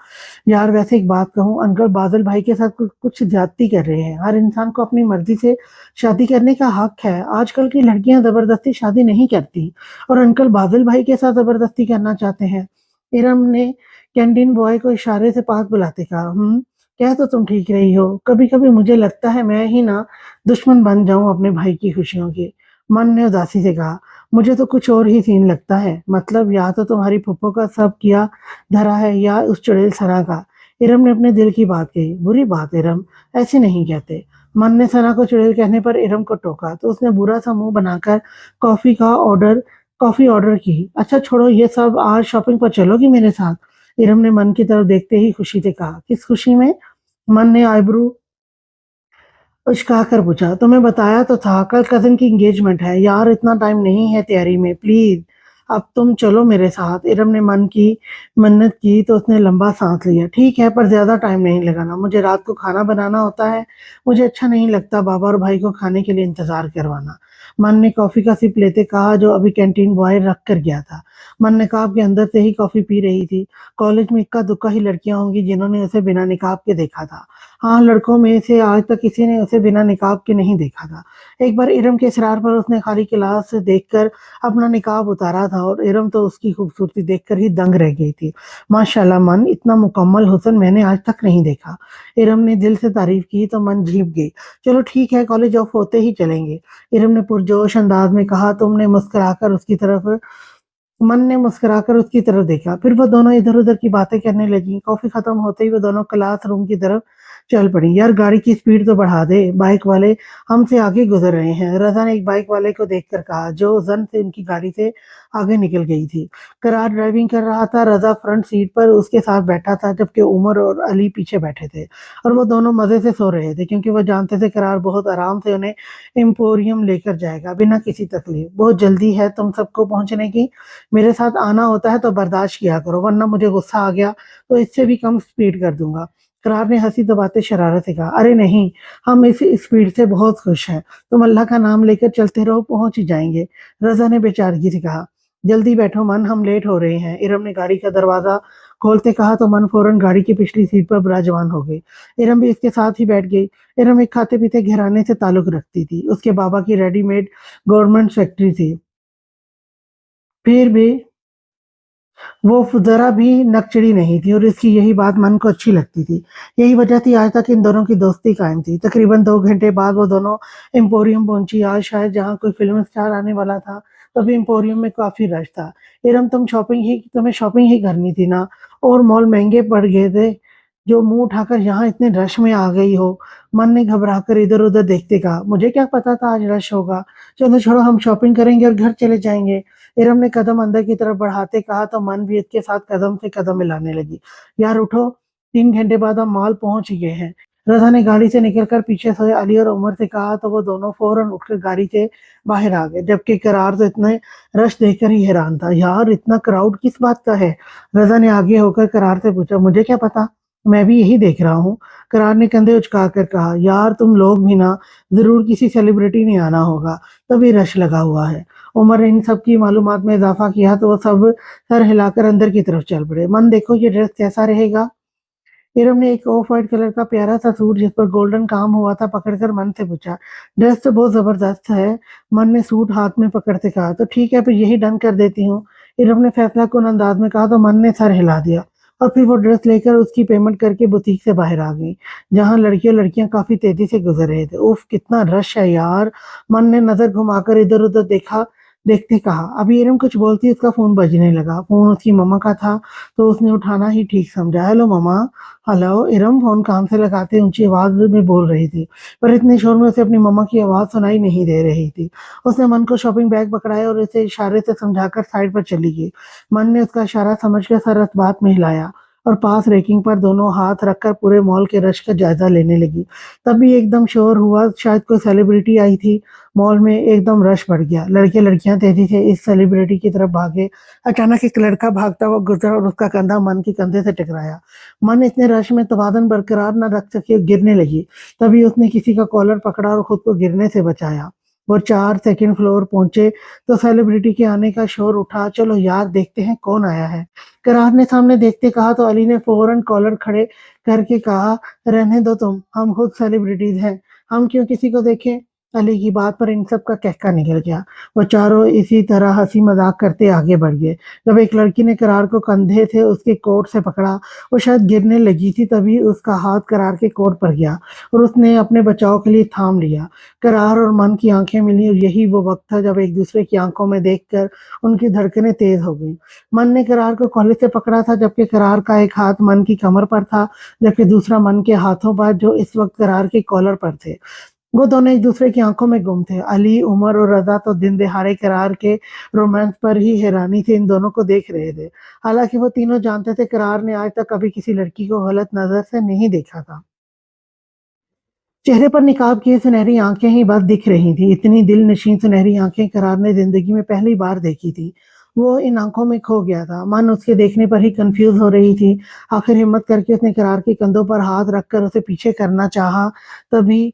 یار ویسے ایک بات کہوں، انکل بادل بھائی کے ساتھ کچھ زیادتی کر رہے ہیں۔ ہر انسان کو اپنی مرضی سے شادی کرنے کا حق ہے۔ آج کل کی لڑکیاں زبردستی شادی نہیں کرتی، اور انکل بادل بھائی کے ساتھ زبردستی کرنا چاہتے ہیں۔ ارم نے کینٹین بوائے کو اشارے سے پاس بلاتے کہا، کہہ تو تم ٹھیک رہی ہو، کبھی کبھی مجھے لگتا ہے میں ہی نہ دشمن بن جاؤں اپنے بھائی کی خوشیوں کی۔ من نے اداسی سے کہا، مجھے تو کچھ اور ہی سین لگتا ہے، مطلب یا تو تمہاری پھپھو کا سب کیا دھرا ہے یا اس چڑیل سنا کا۔ ارم نے اپنے دل کی بات کہی۔ بری بات ارم، ایسے نہیں کہتے۔ من نے سنا کو چڑیل کہنے پر ارم کو ٹوکا تو اس نے برا سا منہ بنا کر کافی آرڈر کی۔ اچھا چھوڑو یہ سب، آج شاپنگ پر چلو گی میرے ساتھ؟ ارم نے من کی طرف دیکھتے ہی خوشی سے کہا۔ کس خوشی میں؟ من نے آئیبرو اچکا کر پوچھا۔ تمہیں بتایا تو تھا، کل کزن کی انگیجمنٹ ہے۔ یار اتنا ٹائم نہیں ہے تیاری میں، پلیز اب تم چلو میرے ساتھ۔ ارم نے من کی منت کی تو اس نے لمبا سانس لیا۔ ٹھیک ہے، پر زیادہ ٹائم نہیں لگانا، مجھے رات کو کھانا بنانا ہوتا ہے، مجھے اچھا نہیں لگتا بابا اور بھائی کو کھانے کے لیے انتظار کروانا۔ من نے کافی کا سپ لیتے کہا، جو ابھی کینٹین بوائے رکھ کر گیا تھا۔ من نقاب کے اندر سے ہی کافی پی رہی تھی۔ کالج میں اکا دکا ہی لڑکیاں ہوں گی جنہوں نے اسے بنا نقاب کے دیکھا تھا۔ ہاں، لڑکوں میں سے آج تک کسی نے اسے بنا نقاب کے نہیں دیکھا تھا۔ ایک بار ارم کے اصرار پر اس نے خالی کلاس سے دیکھ کر اپنا نقاب اتارا تھا، اور ارم تو اس کی خوبصورتی دیکھ کر ہی دنگ رہ گئی تھی۔ ماشاءاللہ من، اتنا مکمل حسن میں نے آج تک نہیں دیکھا۔ ارم نے دل سے تعریف کی تو من جھیپ گئی۔ چلو ٹھیک ہے، کالج آف ہوتے ہی چلیں گے، ارم نے پرجوش انداز میں کہا۔ من نے مسکرا کر اس کی طرف دیکھا، پھر وہ دونوں ادھر ادھر کی باتیں کرنے لگیں۔ کافی ختم ہوتے ہی وہ دونوں کلاس روم کی طرف چل پڑی۔ یار گاڑی کی سپیڈ تو بڑھا دے، بائک والے ہم سے آگے گزر رہے ہیں، رضا نے ایک بائک والے کو دیکھ کر کہا، جو زن سے ان کی گاڑی سے آگے نکل گئی تھی۔ قرار ڈرائیونگ کر رہا تھا، رضا فرنٹ سیٹ پر اس کے ساتھ بیٹھا تھا، جبکہ عمر اور علی پیچھے بیٹھے تھے، اور وہ دونوں مزے سے سو رہے تھے، کیونکہ وہ جانتے تھے قرار بہت آرام سے انہیں ایمپوریم لے کر جائے گا بنا کسی تکلیف۔ بہت جلدی ہے تم سب کو پہنچنے کی، میرے ساتھ آنا ہوتا ہے تو برداشت کیا کرو، ورنہ مجھے غصہ آ گیا تو اس سے بھی کم سپیڈ کر دوں گا۔ قرار نے ہنسی دباتے شرارت سے کہا، ارے نہیں، ہم اس سپیڈ سے بہت خوش ہیں، تم اللہ کا نام لے کر چلتے رہو، پہنچ ہی جائیں گے۔ رضا نے بے چارگی سے کہا، جلدی بیٹھو من، ہم لیٹ ہو رہے ہیں۔ ارم نے گاڑی کا دروازہ کھولتے کہا تو من فوراً گاڑی کی پچھلی سیٹ پر براجمان ہو گئی۔ ارم بھی اس کے ساتھ ہی بیٹھ گئی۔ ارم ایک کھاتے پیتے گھرانے سے تعلق رکھتی تھی، اس کے بابا کی ریڈی میڈ گورنمنٹ سیکرٹری تھی، پھر بھی وہ ذرا بھی نکچڑی نہیں تھی، اور اس کی یہی بات من کو اچھی لگتی تھی۔ یہی وجہ تھی آج تک ان دونوں کی دوستی قائم تھی۔ تقریباً 2 گھنٹے بعد وہ دونوں ایمپوریم پہنچی۔ آج شاید جہاں کوئی فلم اسٹار آنے والا تھا، तभी एम्पोरियम में काफ़ी रश था। इरम तुम्हें शॉपिंग ही करनी थी ना, और मॉल महँगे पड़ गए थे, जो मुँह उठाकर यहाँ इतने रश में आ गई हो। मन ने घबराकर इधर-उधर देखते कहा, मुझे क्या पता था आज रश होगा। चलो छोड़ो, हम शॉपिंग करेंगे और घर चले जाएँगे। इरम ने कदम अंदर की तरफ बढ़ाते कहा तो मन भी इसके साथ कदम से कदम मिलाने लगी। यार उठो, 3 घंटे बाद हम मॉल पहुँच ही गए हैं। रज़ा ने गाड़ी से निकलकर पीछे सोए अली और उमर से कहा तो वो दोनों फौरन उठकर गाड़ी से बाहर आ गए, जबकि करार तो इतने रश देखकर ही हैरान था। यार इतना क्राउड किस बात का है? रज़ा ने आगे होकर करार से पूछा। मुझे क्या पता, मैं भी यही देख रहा हूँ। करार ने कंधे उचकाकर कहा, यार तुम लोग भी ना, ज़रूर किसी सेलिब्रिटी ने आना होगा, तभी रश लगा हुआ है। उमर ने इन सब की मालूमात में इज़ाफ़ा किया तो वो सब सर हिलाकर अंदर की तरफ चल पड़े। मन देखो ये ड्रेस कैसा रहेगा? इरम ने एक ऑफ व्हाइट कलर का प्यारा सा सूट जिस पर गोल्डन काम हुआ था पकड़कर मन से पूछा। ड्रेस तो बहुत ज़बरदस्त है। मन ने सूट हाथ में पकड़ते कहा, तो ठीक है फिर यही डन कर देती हूँ। इरम ने फैसलाकुन अंदाज में कहा तो मन ने सर हिला दिया और फिर वो ड्रेस लेकर उसकी पेमेंट करके बुटीक से बाहर आ गई, जहाँ लड़के और लड़कियाँ काफ़ी तेज़ी से गुज़र रहे थे। उफ़! कितना रश है यार। मन ने नज़र घुमाकर इधर-उधर देखा, देखते कहा। अभी इरम कुछ बोलती उसका फ़ोन बजने लगा। फ़ोन उसकी मम्मा का था, तो उसने उठाना ही ठीक समझा। हेलो मम्मा। हेलो। इरम फ़ोन कान से लगाते ऊँची आवाज़ में बोल रही थी, पर इतने शोर में उसे अपनी मम्मा की आवाज़ सुनाई नहीं दे रही थी। उसने मन को शॉपिंग बैग पकड़ाया और उसे इशारे से समझाकर साइड पर चली गई। मन ने उसका इशारा समझकर सर इस बात में हिलाया और पास रेकिंग पर दोनों हाथ रखकर पूरे मॉल के रश का जायज़ा लेने लगी। तभी एकदम शोर हुआ, शायद कोई सेलिब्रिटी आई थी। मॉल में एकदम रश बढ़ गया। लड़के-लड़कियाँ तेज़ी से इस सेलिब्रिटी की तरफ भागे। अचानक एक लड़का भागता हुआ गुज़रा और उसका कंधा मन के कंधे से टकराया। मन इतने रश में तवाज़ुन बरकरार न रख सके, गिरने लगी। तभी उसने किसी का कॉलर पकड़ा और खुद को गिरने से बचाया। वो 4 सेकंड फ्लोर पहुँचे तो सेलिब्रिटी के आने का शोर उठा। चलो यार देखते हैं कौन आया है। करार ने सामने देखते कहा तो अली ने फ़ौरन कॉलर खड़े करके कहा, रहने दो तुम, हम खुद सेलिब्रिटीज़ हैं, हम क्यों किसी को देखें? अली की बात पर इन सब का कहका निकल गया। वो चारों इसी तरह हँसी मज़ाक करते आगे बढ़ गए। जब एक लड़की ने करार को कंधे से उसके कोट से पकड़ा, वो शायद गिरने लगी थी, तभी उसका हाथ करार के कोट पर गया और उसने अपने बचाव के लिए थाम लिया। करार और मन की आँखें मिली और यही वो वक़्त था जब एक दूसरे की आँखों में देखकर उनकी धड़कनें तेज़ हो गईं। मन ने करार को कॉलर से पकड़ा था, जबकि करार का एक हाथ मन की कमर पर था, जबकि दूसरा मन के हाथों पर जो इस वक़्त करार के कॉलर पर थे। वो दोनों एक-दूसरे की आँखों में गुम थे। अली, उमर और रज़ा तो दिन दहाड़े करार के रोमांस पर ही हैरानी से इन दोनों को देख रहे थे। हालाँकि वो तीनों जानते थे करार ने आज तक कभी किसी लड़की को गलत नज़र से नहीं देखा था। चेहरे पर निकाब किए सुनहरी आँखें ही बस दिख रही थीं। इतनी दिलनशीं सुनहरी आँखें करार ने ज़िंदगी में पहली बार देखी थी। वो इन आँखों में खो गया था। मन उसके देखने पर ही कन्फ्यूज़ हो रही थी। आखिर हिम्मत करके उसने करार के कंधों पर हाथ रखकर उसे पीछे करना चाहा, तभी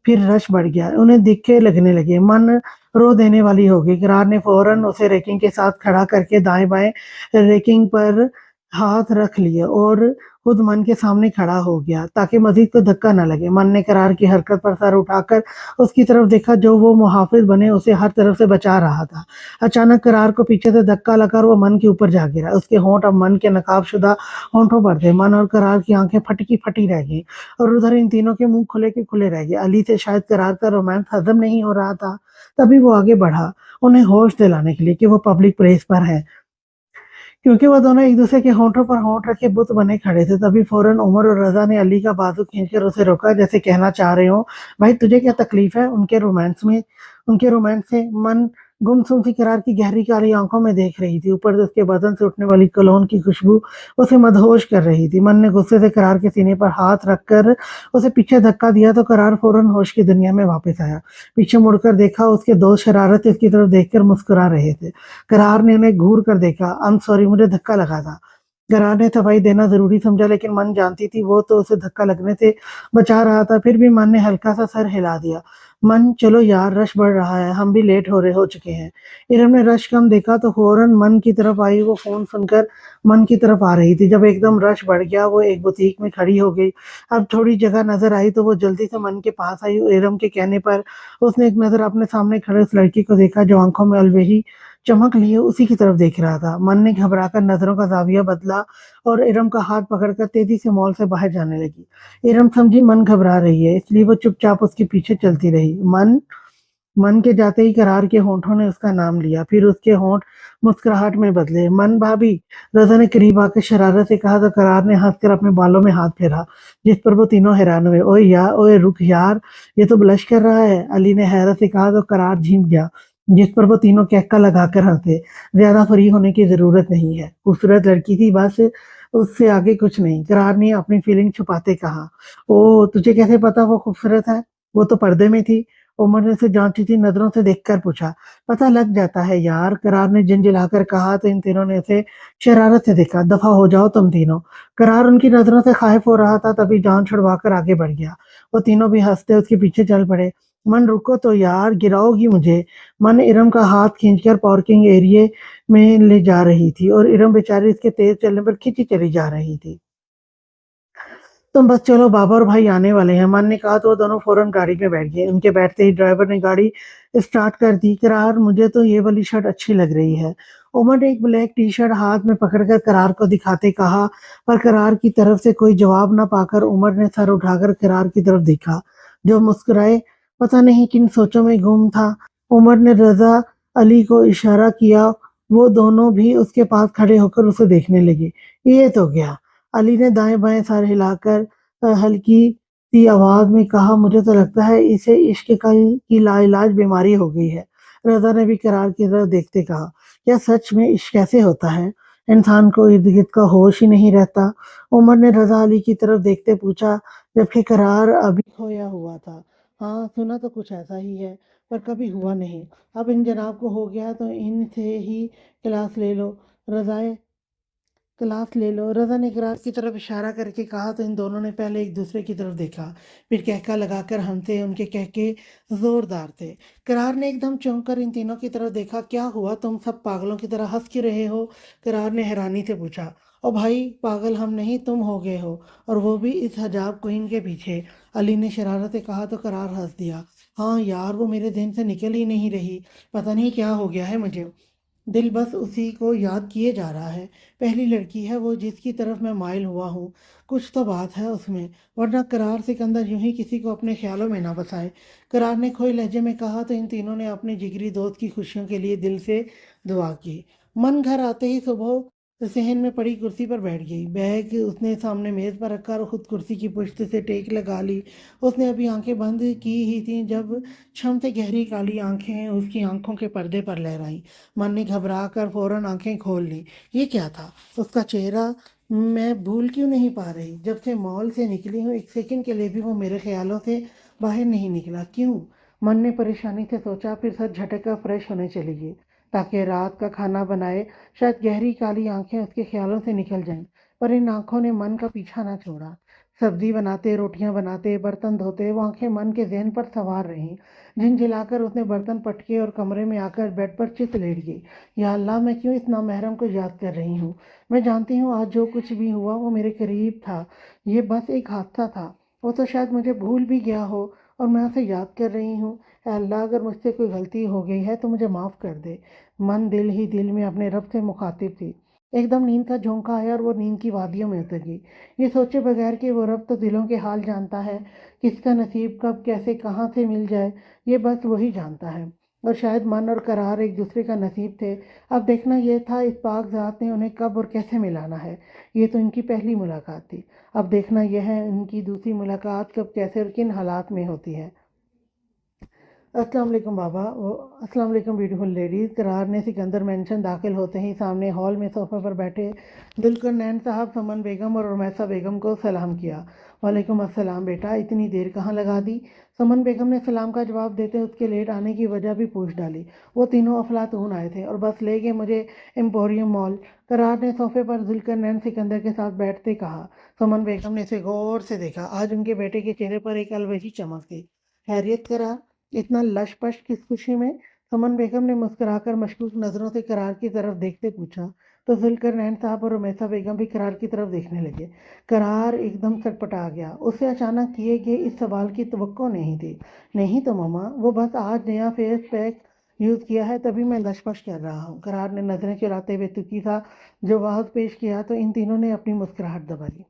फिर रश बढ़ गया। उन्हें दिक्कत लगने लगे। मन रो देने वाली हो गई। करार ने फ़ौरन उसे रेकिंग के साथ खड़ा करके दाएँ-बाएँ रेकिंग पर हाथ रख लिए और खुद मन के सामने खड़ा हो गया ताकि मज़ीद कोई धक्का न लगे। मन ने करार की हरकत पर सर उठाकर उसकी तरफ देखा, जो वो मुहाफ़िज़ बने उसे हर तरफ से बचा रहा था। अचानक करार को पीछे से धक्का लगा और वो मन के ऊपर जा गिरा। उसके होंठ अब मन के नकाबशुदा होंठों पर थे। मन और करार की आँखें फटी की फटी रह गईं और उधर इन तीनों के मुँह खुले के खुले रह गए। अली से शायद करार का रोमांस हज़म नहीं हो रहा था। तभी वो आगे बढ़ा, उन्हें होश दिलाने के लिए कि वो पब्लिक प्लेस पर है। क्योंकि वो दोनों एक-दूसरे के होठों पर होंठ रखे बुत बने खड़े थे, तभी फ़ौरन उमर और रज़ा ने अली का बाजू खींचकर उसे रोका, जैसे कहना चाह रहे हों, "भाई तुझे क्या तकलीफ़ है?" उनके रोमांस से मन गुमसुम सी करार की गहरी काली आँखों में देख रही थी। ऊपर से उसके बदन से उठने वाली कोलोन की खुशबू उसे मदहोश कर रही थी। मन ने गुस्से से करार के सीने पर हाथ रखकर उसे पीछे धक्का दिया तो करार फ़ौरन होश की दुनिया में वापस आया। पीछे मुड़कर देखा, उसके दोस्त शरारत से उसकी तरफ देखकर मुस्कुरा रहे थे। करार ने उन्हें घूर कर देखा। आई एम सॉरी, मुझे धक्का लगा था। करार ने सफाई देना ज़रूरी समझा, लेकिन मन जानती थी वो तो उसे धक्का लगने से बचा रहा था। फिर भी मन ने हल्का-सा सर हिला दिया। मन, चलो यार रश बढ़ रहा है, हम भी लेट हो चुके हैं। इरम ने रश कम देखा तो फ़ौरन मन की तरफ आई। वो फ़ोन सुनकर मन की तरफ आ रही थी। जब एकदम रश बढ़ गया, वो एक बुटीक में खड़ी हो गई। अब थोड़ी जगह नज़र आई तो वो जल्दी से मन के पास आई। इरम के कहने पर उसने एक नज़र अपने सामने खड़े उस लड़की को देखा, जो आँखों में अलवही चमक लिए उसी की तरफ देख रहा था। मन ने घबराकर नज़रों का ज़ाविया बदला और इरम का हाथ पकड़कर तेज़ी से मॉल से बाहर जाने लगी। इरम समझी मन घबरा रही है, इसलिए वो चुपचाप उसके पीछे चलती रही। मन मन के जाते ही करार के होंठों ने उसका नाम लिया, फिर उसके होंठ मुस्कुराहट में बदले। मन भाभी, रज़ा ने करीब आकर शरारत से कहा तो करार ने हंसकर अपने बालों में हाथ फेरा, जिस पर वो तीनों हैरान हुए। ओए यार, ओए रुक यार, ये तो ब्लश कर रहा है, अली ने हैरत से कहा तो करार झिंक गया, जिस पर वो तीनों कैक्का लगाकर हंसे। ज्यादा फ्री होने की जरूरत नहीं है, खूबसूरत लड़की थी बस, उससे आगे कुछ नहीं, करार ने अपनी फीलिंग छुपाते कहा। ओ, तुझे कैसे पता वो खूबसूरत है? वो तो पर्दे में थी। उमर ने उसे जांची थी नजरों से देखकर पूछा। पता लग जाता है यार, करार ने झिंझिलाकर कहा तो इन तीनों ने उसे शरारत से देखा। दफा हो जाओ तुम तीनों। करार उनकी नजरों से खाइफ हो रहा था, तभी जान छुड़वाकर आगे बढ़ गया। वो तीनों भी हंसते उसके पीछे चल पड़े। मन रुको तो यार, गिराओगी मुझे। मन इरम का हाथ खींचकर पार्किंग एरिया में ले जा रही थी और इरम बेचारी इसके तेज चलने पर खींची चली जा रही थी। तुम बस चलो, बाबा और भाई आने वाले हैं, मन ने कहा तो वो दोनों फौरन गाड़ी में बैठ गए। उनके बैठते ही ड्राइवर ने गाड़ी स्टार्ट कर दी। करार, मुझे तो ये वाली शर्ट अच्छी लग रही है। उमर ने एक ब्लैक टी शर्ट हाथ में पकड़कर करार को दिखाते कहा, पर करार की तरफ से कोई जवाब ना पाकर उमर ने सर उठाकर करार की तरफ देखा, जो मुस्कुराए। पता नहीं किन सोचों में गुम था। उमर ने रजा अली को इशारा किया, वो दोनों भी उसके पास खड़े होकर उसे देखने लगे। ये तो गया, अली ने दाएं-बाएं सर हिलाकर हल्की सी आवाज में कहा, मुझे तो लगता है इसे इश्क की लाइलाज बीमारी हो गई है। रज़ा ने भी करार की तरफ देखते कहा, क्या सच में इश्क कैसे होता है? इंसान को इर्द-गिर्द का होश ही नहीं रहता। उमर ने रज़ा अली की तरफ देखते पूछा, जबकि करार अभी खोया हुआ था। हाँ, सुना तो कुछ ऐसा ही है, पर कभी हुआ नहीं। अब इन जनाब को हो गया तो इनसे ही क्लास ले लो। रज़ाए क्लास ले लो। रज़ा ने करार की तरफ इशारा करके कहा तो इन दोनों ने पहले एक दूसरे की तरफ देखा, फिर कहका लगाकर हंसे। उनके कहके जोरदार थे। करार ने एकदम चौंक कर इन तीनों की तरफ देखा। क्या हुआ, तुम सब पागलों की तरह हंस क्यों रहे हो? करार ने हैरानी से पूछा। ओ भाई, पागल हम नहीं, तुम हो गए हो, और वो भी इस हजाब क्वीन के पीछे, अली ने शरारत से कहा तो करार हंस दिया। हाँ यार, वो मेरे ध्यान से निकल ही नहीं रही, पता नहीं क्या हो गया है मुझे, दिल बस उसी को याद किए जा रहा है। पहली लड़की है वो जिसकी तरफ मैं माइल हुआ हूँ, कुछ तो बात है उसमें, वरना करार सिकंदर यूं ही किसी को अपने ख्यालों में ना बसाए। करार ने खोए लहजे में कहा तो इन तीनों ने अपने जिगरी दोस्त की खुशियों के लिए दिल से दुआ की। मन घर आते ही सुबह सहन में पड़ी कुर्सी पर बैठ गई। बैग उसने सामने मेज पर रखा और खुद कुर्सी की पुश्त से टेक लगा ली। उसने अभी आंखें बंद की ही थी जब क्षम से गहरी काली आंखें उसकी आंखों के पर्दे पर लहराई। मन ने घबरा कर फौरन आंखें खोल ली। ये क्या था? उसका चेहरा मैं भूल क्यों नहीं पा रही? जब से मॉल से निकली हूँ, एक सेकंड के लिए भी वो मेरे ख्यालों से बाहर नहीं निकला, क्यों? मन ने परेशानी से सोचा, फिर सर झटक कर फ्रेश होने चली गई ताकि रात का खाना बनाए। शायद गहरी काली आंखें उसके ख्यालों से निकल जाएं, पर इन आंखों ने मन का पीछा ना छोड़ा। सब्जी बनाते, रोटियां बनाते, बर्तन धोते, वो आंखें मन के जहन पर सवार रहीं। झिंझिलाकर उसने बर्तन पटके और कमरे में आकर बेड पर चित लेट गई। या अल्लाह, मैं क्यों इस नामहरम को याद कर रही हूँ? मैं जानती हूँ आज जो कुछ भी हुआ वो मेरे करीब था, ये बस एक हादसा था। वो तो शायद मुझे भूल भी गया हो और मैं उसे याद कर रही हूँ। ऐ अल्लाह, अगर मुझसे कोई गलती हो गई है तो मुझे माफ़ कर दे। मन दिल ही दिल में अपने रब से मुखातिब थी। एकदम नींद का झोंका आया और वो नींद की वादियों में उतर गई, ये सोचे बगैर कि वो रब तो दिलों के हाल जानता है, किसका नसीब कब कैसे कहाँ से मिल जाए, ये बस वही जानता है। और शायद मन और करार एक दूसरे का नसीब थे। अब देखना यह था इस पाक ज़ात ने उन्हें कब और कैसे मिलाना है। ये तो इनकी पहली मुलाकात थी, अब देखना यह है इनकी दूसरी मुलाकात कब, कैसे और किन हालात में होती है। अस्सलाम वालेकुम बाबा, अस्सलाम वालेकुम ब्यूटीफुल लेडीज़। करार ने सिकंदर मेंशन दाखिल होते ही सामने हॉल में सोफे पर बैठे दुलकर नैन साहब, समन बेगम और रुमैसा बेगम को सलाम किया। वालेकुम अस्सलाम बेटा, इतनी देर कहाँ लगा दी? समन बेगम ने सलाम का जवाब देते उसके लेट आने की वजह भी पूछ डाली। वो तीनों अफलातून आए थे और बस ले गए मुझे एम्पोरियम मॉल। करार ने सोफे पर जुलकर नैन सिकंदर के साथ बैठते कहा। समन बेगम ने इसे गौर से देखा। आज उनके बेटे के चेहरे पर एक अलवजी चमक थी। हैरियत करार, इतना लश-पश किस खुशी में? समन बेगम ने मुस्कुराकर मशकूक नज़रों से करार की तरफ देखते पूछा, तो जुल्करनैन साहब और रुमैसा बेगम भी करार की तरफ देखने लगे। करार एकदम सटपटा गया। उसे अचानक किए गए इस सवाल की तवक्को नहीं थी। नहीं तो मम्मा, वो बस आज नया फेस पैक यूज़ किया है तभी मैं लश-पश कर रहा हूँ। करार ने नज़रें चुराते हुए तुकी सा जवाब पेश किया तो इन तीनों ने अपनी मुस्कुराहट दबाई।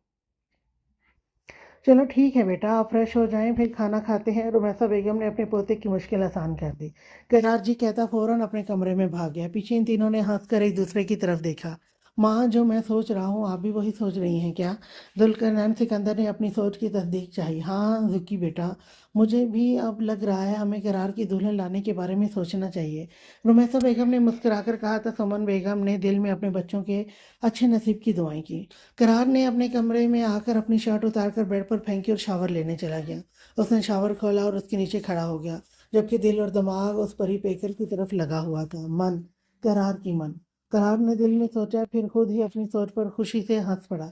चलो ठीक है बेटा, आप फ्रेश हो जाएं, फिर खाना खाते हैं। रुमैसा बेगम ने अपने पोते की मुश्किल आसान कर दी। करार जी कहता फौरन अपने कमरे में भाग गया। पीछे इन तीनों ने हंसकर एक दूसरे की तरफ देखा। माँ, जो मैं सोच रहा हूँ आप भी वही सोच रही हैं क्या? जुल्करनैन सिकंदर ने अपनी सोच की तस्दीक चाही। हाँ जुक्की बेटा, मुझे भी अब लग रहा है हमें करार की दुल्हन लाने के बारे में सोचना चाहिए। रुमैसा बेगम ने मुस्कुराकर कहा तो सुमन बेगम ने दिल में अपने बच्चों के अच्छे नसीब की दुआएं की। करार ने अपने कमरे में आकर अपनी शर्ट उतारकर बेड पर फेंकी और शावर लेने चला गया। उसने शावर खोला और उसके नीचे खड़ा हो गया, जबकि दिल और दिमाग उस परी पेकर की तरफ लगा हुआ था। मन, करार की मन। करार ने दिल में सोचा, फिर खुद ही अपनी सोच पर खुशी से हंस पड़ा।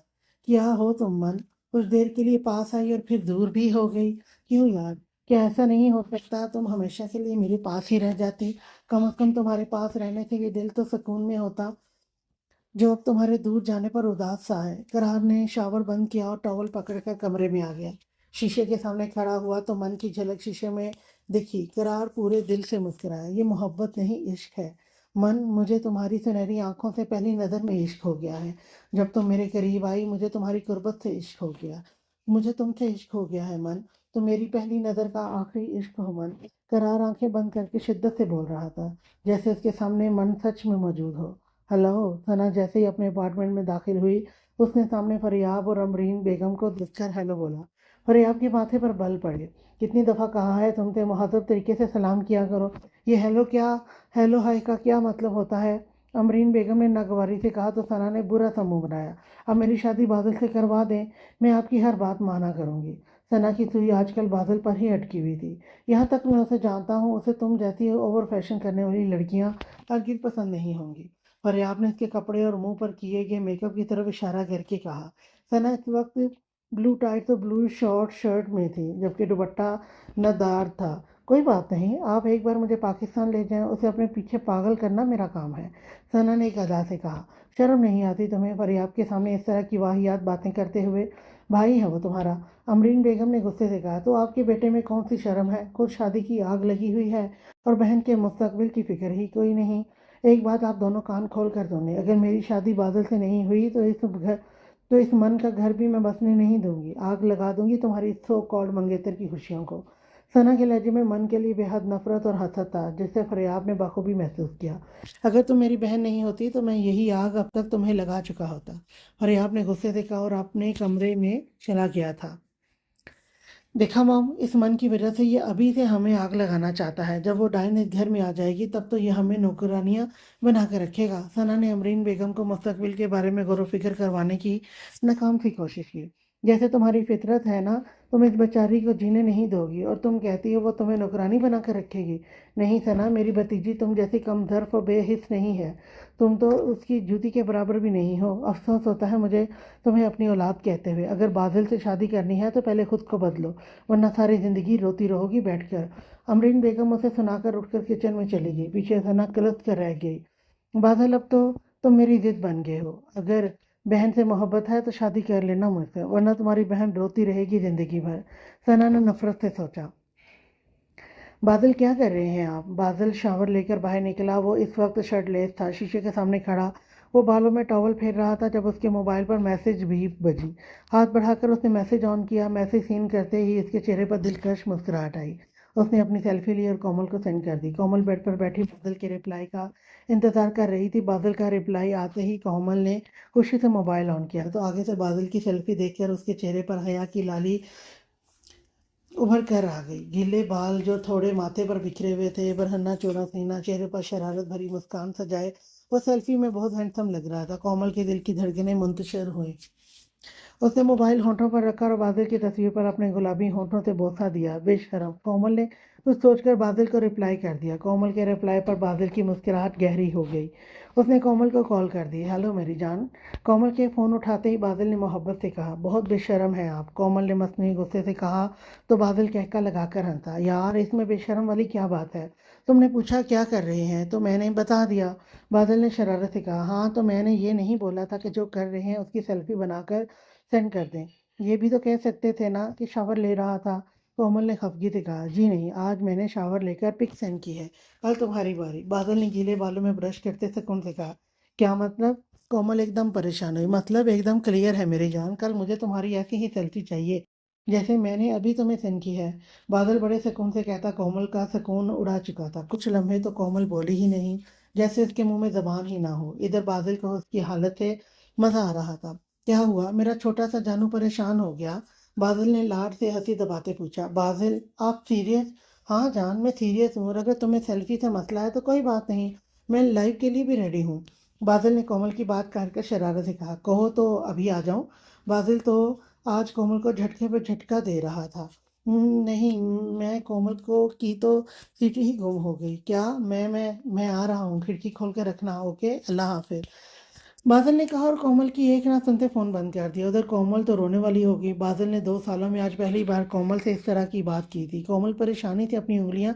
क्या हो तुम मन, कुछ देर के लिए पास आई और फिर दूर भी हो गई। क्यों यार, क्या ऐसा नहीं हो सकता? तुम हमेशा के लिए मेरे पास ही रह जाती। कम से कम तुम्हारे पास रहने से ये दिल तो सुकून में होता जो अब तुम्हारे दूर जाने पर उदास सा है। करार ने शावर बंद किया और टॉवल पकड़कर कमरे में आ गया। शीशे के सामने खड़ा हुआ तो मन की झलक शीशे में दिखी। करार पूरे दिल से मुस्कुराया। ये मोहब्बत नहीं, इश्क है। मन, मुझे तुम्हारी सुनहरी आंखों से पहली नज़र में इश्क हो गया है। जब तुम मेरे करीब आई मुझे तुम्हारी कुर्बत से इश्क हो गया। मुझे तुमसे इश्क हो गया है मन। तुम मेरी पहली नज़र का आखिरी इश्क हो मन। करार आंखें बंद करके शिद्दत से बोल रहा था, जैसे उसके सामने मन सच में मौजूद हो। हेलो। सना जैसे ही अपने अपार्टमेंट में दाखिल हुई, उसने सामने फरियाब और अमरीन बेगम को देखकर हेलो बोला। फरियाब के माथे पर बल पड़े। कितनी दफ़ा कहा है तुमसे मुहज़्ज़ब तरीके से सलाम किया करो। ये हेलो हाय का क्या मतलब होता है? अमरीन बेगम ने नागवारी से कहा तो सना ने बुरा सा मुंह बनाया। अब मेरी शादी बादल से करवा दें, मैं आपकी हर बात माना करूंगी। सना की सुई आजकल बादल पर ही अटकी हुई थी। यहाँ तक मैं उसे जानता हूँ, उसे तुम जैसी ओवर फैशन करने वाली लड़कियाँ हरगिज़ पसंद नहीं होंगी। फरियाब ने उसके कपड़े और मुंह पर किए गए मेकअप की तरफ इशारा करके कहा। सना इस वक्त ब्लू टाइट तो ब्लू शॉर्ट शर्ट में थी, जबकि दुपट्टा नदार था। कोई बात नहीं, आप एक बार मुझे पाकिस्तान ले जाएं, उसे अपने पीछे पागल करना मेरा काम है। सना ने एक अदा से कहा। शर्म नहीं आती तुम्हें फरियाब के सामने इस तरह की वाहियात बातें करते हुए? भाई है वो तुम्हारा, अमरीन बेगम ने गुस्से से कहा। तो आपके बेटे में कौन सी शर्म है? खुद शादी की आग लगी हुई है और बहन के मुस्तकबिल की फिक्र ही कोई नहीं। एक बात आप दोनों कान खोल कर सुन लें, अगर मेरी शादी बादल से नहीं हुई तो इस मन का घर भी मैं बसने नहीं दूंगी। आग लगा दूंगी तुम्हारी सो कॉल्ड मंगेतर की खुशियों को। सना के लहजे में मन के लिए बेहद नफरत और हसद था, जिससे फरियाब ने बखूबी महसूस किया। अगर तुम मेरी बहन नहीं होती तो मैं यही आग अब तक तुम्हें लगा चुका होता। फरियाब ने गुस्से से कहा और अपने कमरे में चला गया था। देखा मॉम, इस मन की वजह से ये अभी से हमें आग लगाना चाहता है। जब वो डायन इस घर में आ जाएगी तब तो ये हमें नौकरानियां बना कर रखेगा। सना ने अमरीन बेगम को मुस्तकबिल के बारे में गौर फिक्र करवाने की नाकाम सी कोशिश की। जैसे तुम्हारी फितरत है ना, तुम इस बेचारी को जीने नहीं दोगी और तुम कहती हो वो तुम्हें नौकरानी बना कर रखेगी। नहीं सना, मेरी भतीजी तुम जैसी कमजोर और बेहिस नहीं है। तुम तो उसकी जूती के बराबर भी नहीं हो। अफसोस होता है मुझे तुम्हें अपनी औलाद कहते हुए। अगर बादल से शादी करनी है तो पहले खुद को बदलो, वरना सारी जिंदगी रोती रहोगी बैठकर। अमरीन बेगम उसे सुनाकर उठकर किचन में चली गई। पीछे सना कलस कर रह गई। बादल, अब तो तुम मेरी जिद बन गए हो। अगर बहन से मोहब्बत है तो शादी कर लेना मुझसे, वरना तुम्हारी बहन रोती रहेगी जिंदगी भर। सना ने नफरत से सोचा। बादल, क्या कर रहे हैं आप? बादल शावर लेकर बाहर निकला। वो इस वक्त शर्टलेस था, शीशे के सामने खड़ा। वो बालों में टॉवल फेर रहा था जब उसके मोबाइल पर मैसेज भी बजी। हाथ बढ़ाकर उसने मैसेज ऑन किया। मैसेज सीन करते ही इसके चेहरे पर दिलकश मुस्कुराहट आई। उसने अपनी सेल्फी ली और कोमल को सेंड कर दी। कोमल बेड पर बैठी बादल के रिप्लाई का इंतजार कर रही थी। बादल का रिप्लाई आते ही कोमल ने खुशी से मोबाइल ऑन किया तो आगे से बादल की सेल्फी देखकर उसके चेहरे पर हया की लाली उभर कर आ गई। गीले बाल जो थोड़े माथे पर बिखरे हुए थे, बरहन्ना चौड़ा सीना, चेहरे पर शरारत भरी मुस्कान सजाए, वो सेल्फी में बहुत हैंडसम लग रहा था। कोमल के दिल की धड़कनें मुंतशिर हुई। उसने मोबाइल होंठों पर रखा और बादल की तस्वीर पर अपने गुलाबी होंठों से बोसा दिया। बेशरम, कोमल ने कुछ सोचकर बादल को रिप्लाई कर दिया। कोमल के रिप्लाई पर बादल की मुस्कुराहट गहरी हो गई। उसने कोमल को कॉल कर दी। हेलो मेरी जान। कोमल के फ़ोन उठाते ही बादल ने मोहब्बत से कहा। बहुत बेशरम है आप, कोमल ने मसनूई गुस्से से कहा तो बादल कहका लगाकर हंसा। यार, इसमें बेशरम वाली क्या बात है? तुमने पूछा क्या कर रहे हैं तो मैंने बता दिया। बादल ने शरारत से कहा। हाँ, तो मैंने ये नहीं बोला था कि जो कर रहे हैं उसकी सेल्फी बनाकर सेंड कर दें। ये भी तो कह सकते थे ना कि शावर ले रहा था। कोमल ने खफगी से कहा। जी नहीं, आज मैंने शावर लेकर पिक सेंड की है, कल तुम्हारी बारी। बादल ने गीले बालों में ब्रश करते सुकून से कहा। क्या मतलब? कोमल एकदम परेशान हुई। मतलब एकदम क्लियर है मेरी जान, कल मुझे तुम्हारी ऐसी ही सेल्फी चाहिए। जैसे मैंने अभी तुम्हें सेंड की है। बादल बड़े सुकून से कहता कोमल का सुकून उड़ा चुका था। कुछ लम्हे तो कोमल बोली ही नहीं, जैसे उसके मुंह में जबान ही ना हो। इधर बादल को उसकी हालत से मजा आ रहा था। क्या हुआ, मेरा छोटा सा जानू परेशान हो गया? बादल ने लाड से हंसी दबाते पूछा। बादल, आप सीरियस? हाँ जान, मैं सीरियस हूँ, और अगर तुम्हें सेल्फी से मसला है तो कोई बात नहीं, मैं लाइव के लिए भी रेडी हूँ। बादल ने कोमल की बात काट कर शरारत से कहा, कहो तो अभी आ जाऊं? बादल तो आज कोमल को झटके पर झटका दे रहा था। नहीं, मैं कोमल को की तो सीटी ही गुम हो गई। क्या? मैं आ रहा हूँ, खिड़की खोल के रखना। ओके, अल्लाह हाफिज। बादल ने कहा और कोमल की एक ना सुनते फोन बंद कर दिया। उधर कोमल तो रोने वाली होगी। बादल ने 2 सालों में आज पहली बार कोमल से इस तरह की बात की थी। कोमल परेशानी से अपनी उंगलियां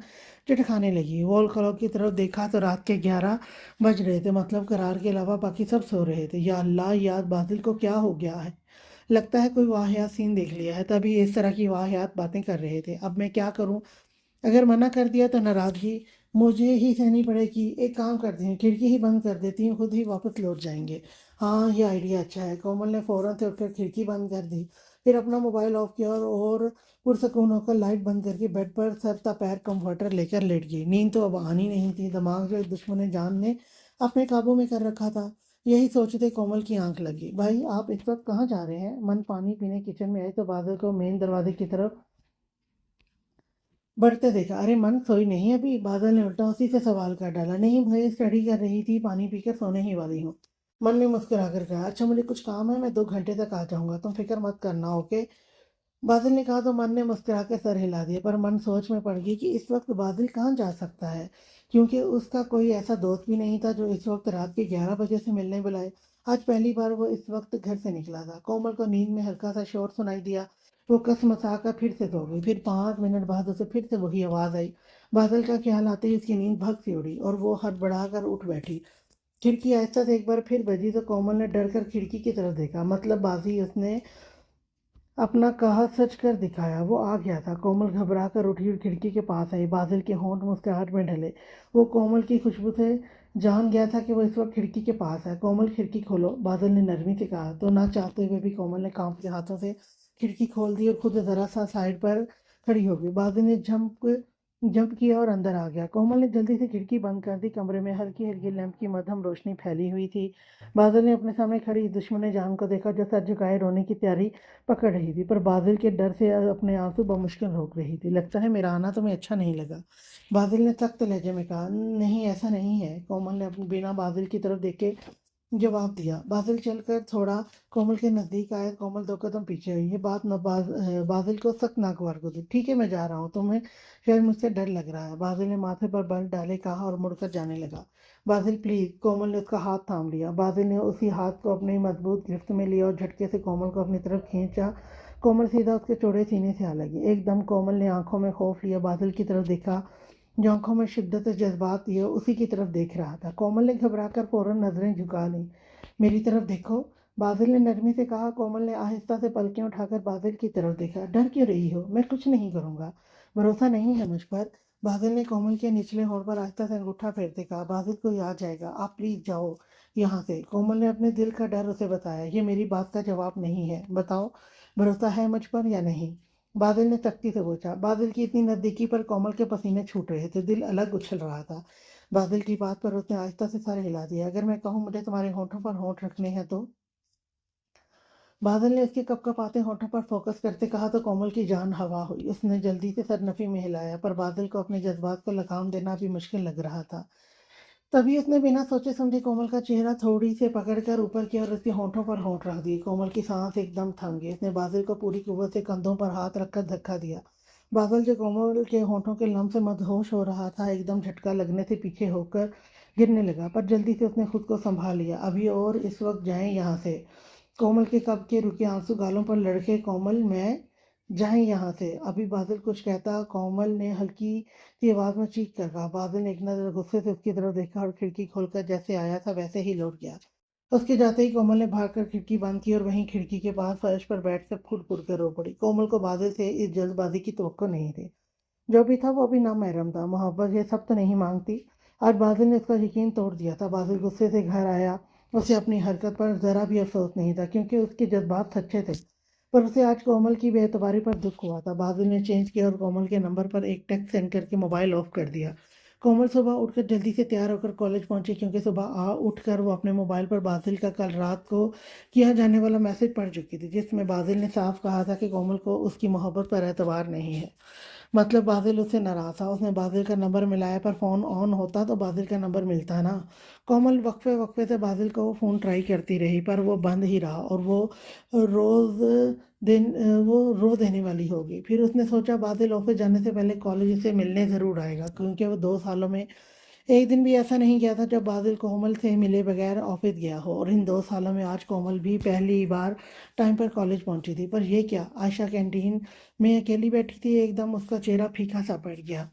चटखाने लगी। वॉल क्लॉक की तरफ देखा तो रात के 11 बज रहे थे। मतलब करार के अलावा बाकी सब सो रहे थे। या अल्लाह, याद बादल को क्या हो गया है? लगता है कोई वाहियात सीन देख लिया है, तभी इस तरह की वाहियात बातें कर रहे थे। अब मैं क्या करूं? अगर मना कर दिया तो नाराजगी मुझे ही सहनी पड़ेगी। एक काम करते हैं, खिड़की ही बंद कर देती हूँ, खुद ही वापस लौट जाएंगे। हाँ, ये आइडिया अच्छा है। कोमल ने फौरन से उठकर खिड़की बंद कर दी, फिर अपना मोबाइल ऑफ किया और पुरसकून होकर लाइट बंद करके बेड पर सर ता पैर कंफर्टर लेकर लेट गई। नींद तो अब आनी नहीं थी। दिमाग जो दुश्मन जान ने अपने काबू में कर रखा था। यही सोचते कोमल की आंख लगी। भाई, आप इस वक्त कहाँ जा रहे हैं? मन पानी पीने किचन में आई तो बादल को मेन दरवाजे की तरफ बढ़ते देखा। अरे मन, सोई नहीं अभी? बादल ने उल्टा उसी से सवाल कर डाला। नहीं भाई, स्टडी कर रही थी, पानी पीकर सोने ही वाली हूँ। मन ने मुस्कुरा कर कहा, अच्छा मुझे कुछ काम है, मैं 2 घंटे तक आ जाऊंगा, तुम फिक्र मत करना। ओके, बादल ने कहा तो मन ने मुस्कुरा कर सर हिला दिया। पर मन सोच में पड़ गई कि इस वक्त बादल कहाँ जा सकता है, क्योंकि उसका कोई ऐसा दोस्त भी नहीं था जो इस वक्त रात के 11 बजे से मिलने बुलाए। आज पहली बार वो इस वक्त घर से निकला था। कोमल को नींद में हल्का सा शोर सुनाई दिया। वो कसमसा कर फिर से सो गई। फिर 5 मिनट बाद उसे फिर से वही आवाज आई। बादल का ख्याल आते ही उसकी नींद भग सी उड़ी और वो हड़बड़ा कर उठ बैठी। खिड़की आहिस्ता से एक बार फिर बजी तो कोमल ने डर कर खिड़की की तरफ देखा। मतलब बाजी उसने अपना कहा सच कर दिखाया, वो आ गया था। कोमल घबरा कर उठी और खिड़की के पास आई। बादल के होंठ मुस्कुराहट में ढले। वो कोमल की खुशबू से जान गया था कि वो इस वक्त खिड़की के पास है। कोमल, खिड़की खोलो, बादल ने नरमी से कहा। तो ना चाहते हुए भी कोमल ने कांपते हाथों से खिड़की खोल दी और खुद जरा सा साइड पर खड़ी हो गई। बादल ने जंप किया और अंदर आ गया। कोमल ने जल्दी से खिड़की बंद कर दी। कमरे में हल्की हल्की लैंप की मध्यम रोशनी फैली हुई थी। बादल ने अपने सामने खड़ी दुश्मन जान को देखा, जो सर झुकाए रोने की तैयारी पकड़ रही थी, पर बादल के डर से अपने आंसू बमुश्किल रोक रही थी। लगता है मेरा आना तुम्हें अच्छा नहीं लगा? बादल ने सख्त लहजे में कहा। नहीं, ऐसा नहीं है, कोमल ने अपने बिना बादल की तरफ देखे जवाब दिया। बादल चलकर थोड़ा कोमल के नजदीक आया। कोमल 2 कदम पीछे हुई। ये बात बादल को सख्त नागवार को दी। ठीक है, मैं जा रहा हूँ, तुम्हें शायद मुझसे डर लग रहा है। बादल ने माथे पर बल डाले कहा और मुड़कर जाने लगा। बादल प्लीज। कोमल ने उसका हाथ थाम लिया। बादल ने उसी हाथ को अपनी मजबूत गिरफ्त में लिया और झटके से कोमल को अपनी तरफ खींचा। कोमल सीधा उसके चौड़े सीने से आ लगी। एकदम कोमल ने आंखों में खौफ लिया, बादल की तरफ देखा जो आंखों में शिद्दत से जज्बात लिए उसी की तरफ देख रहा था। कोमल ने घबराकर फौरन नजरें झुका ली। मेरी तरफ देखो, बादल ने नरमी से कहा। कोमल ने आहिस्ता से पलकें उठाकर बादल की तरफ देखा। डर क्यों रही हो? मैं कुछ नहीं करूंगा, भरोसा नहीं है मुझ पर? बादल ने कोमल के निचले होंठ पर आहिस्ता से अंगूठा फेरते कहा। बादल को याद जाएगा, आप प्लीज जाओ यहाँ से। कोमल ने अपने दिल का डर उसे बताया। ये मेरी बात का जवाब नहीं है, बताओ भरोसा है मुझ पर या नहीं? बादल ने सख्ती से पूछा। बादल की इतनी नजदीकी पर कोमल के पसीने छूट रहे थे, दिल अलग उछल रहा था। बादल की बात पर उसने आहिस्ता से सर हिला दिया। अगर मैं कहूँ मुझे तुम्हारे होठों पर होठ रखने हैं तो? बादल ने उसके कपकपाते होठों पर फोकस करते कहा तो कोमल की जान हवा हुई। उसने जल्दी से सर नफी में हिलाया, पर बादल को अपने जज्बात को लगाम देना भी मुश्किल लग रहा था। तभी उसने बिना सोचे समझे कोमल का चेहरा थोड़ी से पकड़कर ऊपर किया और उसके होठों पर होठ रख दिए। कोमल की सांस एकदम थम गई। उसने बादल को पूरी कुव्वत से कंधों पर हाथ रखकर धक्का दिया। बादल जो कोमल के होठों के लम से मदहोश हो रहा था, एकदम झटका लगने से पीछे होकर गिरने लगा, पर जल्दी से उसने खुद को संभाल लिया। अभी और इस वक्त जाएं यहाँ से। कोमल के कब के रुके आंसू गालों पर लड़के। कोमल, मैं जाएं यहाँ से अभी। बादल कुछ कहता, कोमल ने हल्की सी आवाज में चीख कर कहा। बादल ने एक नजर गुस्से से उसकी तरफ देखा और खिड़की खोलकर जैसे आया था वैसे ही लौट गया। उसके जाते ही कोमल ने भागकर खिड़की बंद की और वहीं खिड़की के पास फर्श पर बैठकर फुट फुट कर रो पड़ी। कोमल को बादल से इस जल्दबाजी की तवक्को नहीं थी। जो भी था वो भी नामहरम था। मोहब्बत ये सब तो नहीं मांगती। आज बादल ने उसका यकीन तोड़ दिया था। बादल गुस्से से घर आया। उसे अपनी हरकत पर जरा भी अफसोस नहीं था, क्योंकि उसके जज्बात सच्चे थे। پر اسے آج کومل کی بے اعتباری پر دکھ ہوا تھا۔ بادل نے چینج کیا اور کومل کے نمبر پر ایک ٹیکسٹ سینڈ کر کے موبائل آف کر دیا۔ کومل صبح اٹھ کر جلدی سے تیار ہو کر کالج پہنچی، کیونکہ صبح اٹھ کر وہ اپنے موبائل پر بادل کا کل رات کو کیا جانے والا میسج پڑھ چکی تھی، جس میں بادل نے صاف کہا تھا کہ کومل کو اس کی محبت پر اعتبار نہیں ہے۔ مطلب بادل اس سے ناراض تھا۔ اس نے بادل کا number Malaya, per phone on ہوتا تو بادل کا نمبر ملتا نا۔ کومل وقفے وقفے سے بادل کو فون ٹرائی کرتی رہی، پر وہ بند ہی رہا اور روز وہ رو دینے والی ہوگی۔ پھر اس نے سوچا بادل آفس جانے سے پہلے کالج سے ملنے ضرور آئے گا، کیونکہ وہ 2 سالوں میں ایک دن بھی ایسا نہیں گیا تھا جب بادل کومل سے ملے بغیر آفس گیا ہو۔ اور ان 2 سالوں میں آج کومل بھی پہلی بار ٹائم پر کالج پہنچی تھی۔ پر یہ کیا، عائشہ کینٹین میں اکیلی بیٹھی تھی۔ ایک دم اس کا چہرہ پھیکا سا پڑ گیا۔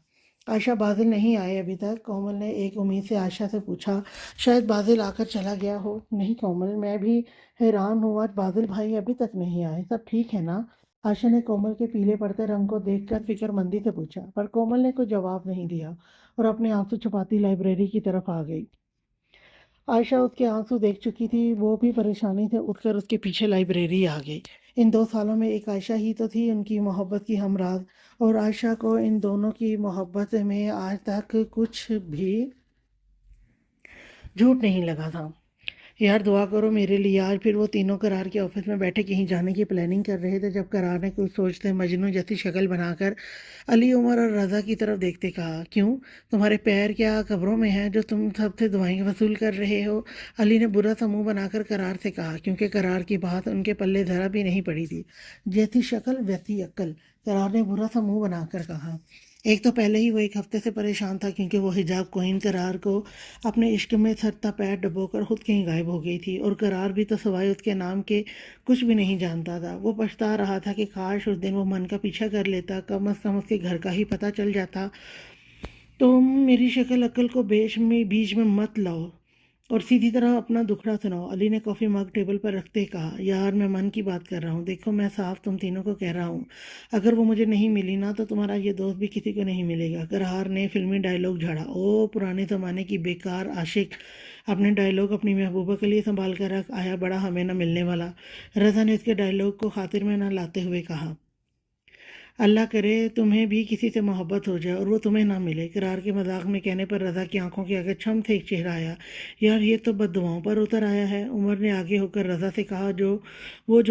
عائشہ، بادل نہیں آئے ابھی تک؟ کومل نے ایک امید سے عائشہ سے پوچھا۔ شاید بادل آ کر چلا گیا ہو۔ نہیں کومل، میں بھی حیران ہوں، آج بادل بھائی ابھی تک نہیں آئے، سب ٹھیک ہے نا؟ عائشہ نے کومل کے پیلے پڑتے رنگ کو دیکھ کر فکر مندی سے پوچھا، پر کومل نے کوئی جواب نہیں دیا اور اپنے آنسو چھپاتی لائبریری کی طرف آ گئی۔ عائشہ اس کے آنسو دیکھ چکی تھی، وہ بھی پریشانی سے اٹھ کر اس کے پیچھے لائبریری آ گئی۔ ان 2 سالوں میں ایک عائشہ ہی تو تھی ان کی محبت کی ہمراز، اور عائشہ کو ان دونوں کی محبت میں آج تک کچھ بھی جھوٹ نہیں لگا تھا۔ یار دعا کرو میرے لیے۔ آج پھر وہ تینوں قرار کے آفس میں بیٹھے کہیں جانے کی پلاننگ کر رہے تھے، جب قرار نے کچھ سوچتے مجنوں جیسی شکل بنا کر علی، عمر اور رضا کی طرف دیکھتے کہا، کیوں تمہارے پیر کیا قبروں میں ہیں جو تم سب سے دعائیں وصول کر رہے ہو؟ علی نے برا سا منہ بنا کر قرار سے کہا، کیونکہ قرار کی بات ان کے پلے ذرا بھی نہیں پڑی تھی۔ جیسی شکل ویسی عقل، قرار نے برا سا منہ بنا کر کہا۔ ایک تو پہلے ہی وہ 1 ہفتے سے پریشان تھا، کیونکہ وہ حجاب کوہین قرار کو اپنے عشق میں سرتا پیر ڈبو کر خود کہیں غائب ہو گئی تھی، اور قرار بھی تو سوائے اس کے نام کے کچھ بھی نہیں جانتا تھا۔ وہ پچھتا رہا تھا کہ کاش اس دن وہ من کا پیچھا کر لیتا، کم از کم اس کے گھر کا ہی پتہ چل جاتا۔ تم میری شکل عقل کو بیچ میں مت لاؤ اور سیدھی طرح اپنا دکھڑا سناؤ، علی نے کافی مگ ٹیبل پر رکھتے کہا۔ یار میں من کی بات کر رہا ہوں، دیکھو میں صاف تم تینوں کو کہہ رہا ہوں، اگر وہ مجھے نہیں ملی نا تو تمہارا یہ دوست بھی کسی کو نہیں ملے گا۔ قرار نے فلمی ڈائیلاگ جھاڑا۔ او پرانے زمانے کی بیکار عاشق، اپنے ڈائیلاگ اپنی محبوبہ کے لیے سنبھال کر رکھ، آیا بڑا ہمیں نہ ملنے والا۔ رضا نے اس کے ڈائیلاگ کو خاطر میں نہ لاتے ہوئے کہا، اللہ کرے تمہیں بھی کسی سے محبت ہو جائے اور وہ تمہیں نہ ملے۔ قرار کے مذاق میں کہنے پر رضا کی آنکھوں کے آگے چھم سے ایک چہرہ آیا۔ یار یہ تو بد دعاؤں پر اتر آیا ہے۔ عمر نے آگے ہو کر رضا سے کہا، جو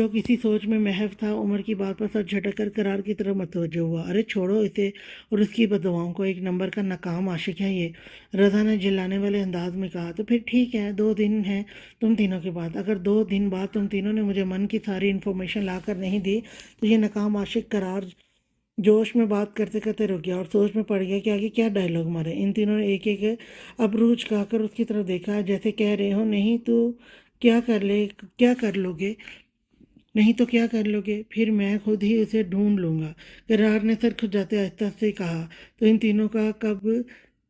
کسی سوچ میں محو تھا۔ عمر کی بات پر سر جھٹک کر قرار کی طرف متوجہ ہوا۔ ارے چھوڑو اسے اور اس کی بد دعاؤں کو، 1 نمبر کا ناکام عاشق ہے یہ، رضا نے جلانے والے انداز میں کہا۔ تو پھر ٹھیک ہے، 2 دن ہیں تم تینوں کے بعد، اگر 2 دن بعد تم تینوں نے مجھے من کی ساری انفارمیشن لا کر نہیں دی تو یہ ناکام عاشق قرار جوش میں بات کرتے کرتے رک گیا اور سوچ میں پڑ گیا کہ آگے کیا ڈائیلاگ مارے۔ ان تینوں نے ایک ایک ابرو چکا کر اس کی طرف دیکھا، جیسے کہہ رہے ہو نہیں تو کیا کر لو گے، نہیں تو کیا کر لو گے، پھر میں خود ہی اسے ڈھونڈ لوں گا۔ قرار نے سر کھجاتے آہستہ سے کہا۔ تو ان تینوں کا کب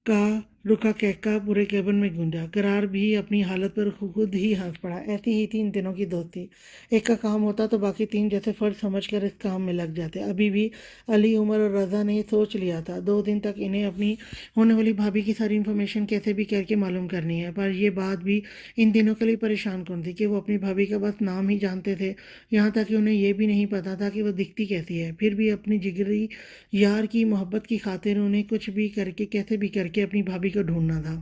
کا رکا کہکا پورے کیبن میں گونجا۔ قرار بھی اپنی حالت پر خود ہی ہنس پڑا۔ ایسی ہی تھی ان تینوں کی دوستی، ایک کا کام ہوتا تو باقی 3 جیسے فرض سمجھ کر اس کام میں لگ جاتے۔ ابھی بھی علی، عمر اور رضا نے سوچ لیا تھا 2 دن تک انہیں اپنی ہونے والی بھابھی کی ساری انفارمیشن کیسے بھی کر کے معلوم کرنی ہے۔ پر یہ بات بھی ان تینوں کے لیے پریشان کن تھی کہ وہ اپنی بھابھی کا بس نام ہی جانتے تھے، یہاں تک کہ انہیں یہ بھی نہیں پتا تھا کہ وہ دکھتی کیسی ہے۔ پھر بھی اپنی جگری یار کی محبت کی خاطر انہیں کچھ بھی کر کے کیسے بھی کر کے اپنی بھابھی کو ڈھونڈنا تھا،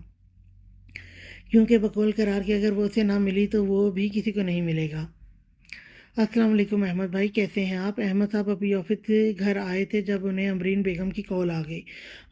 کیونکہ بقول قرار کے اگر وہ اسے نہ ملی تو وہ بھی کسی کو نہیں ملے گا۔ السلام علیکم احمد بھائی، کیسے ہیں آپ؟ احمد صاحب ابھی آفس سے گھر آئے تھے جب انہیں امرین بیگم کی کال آ گئی۔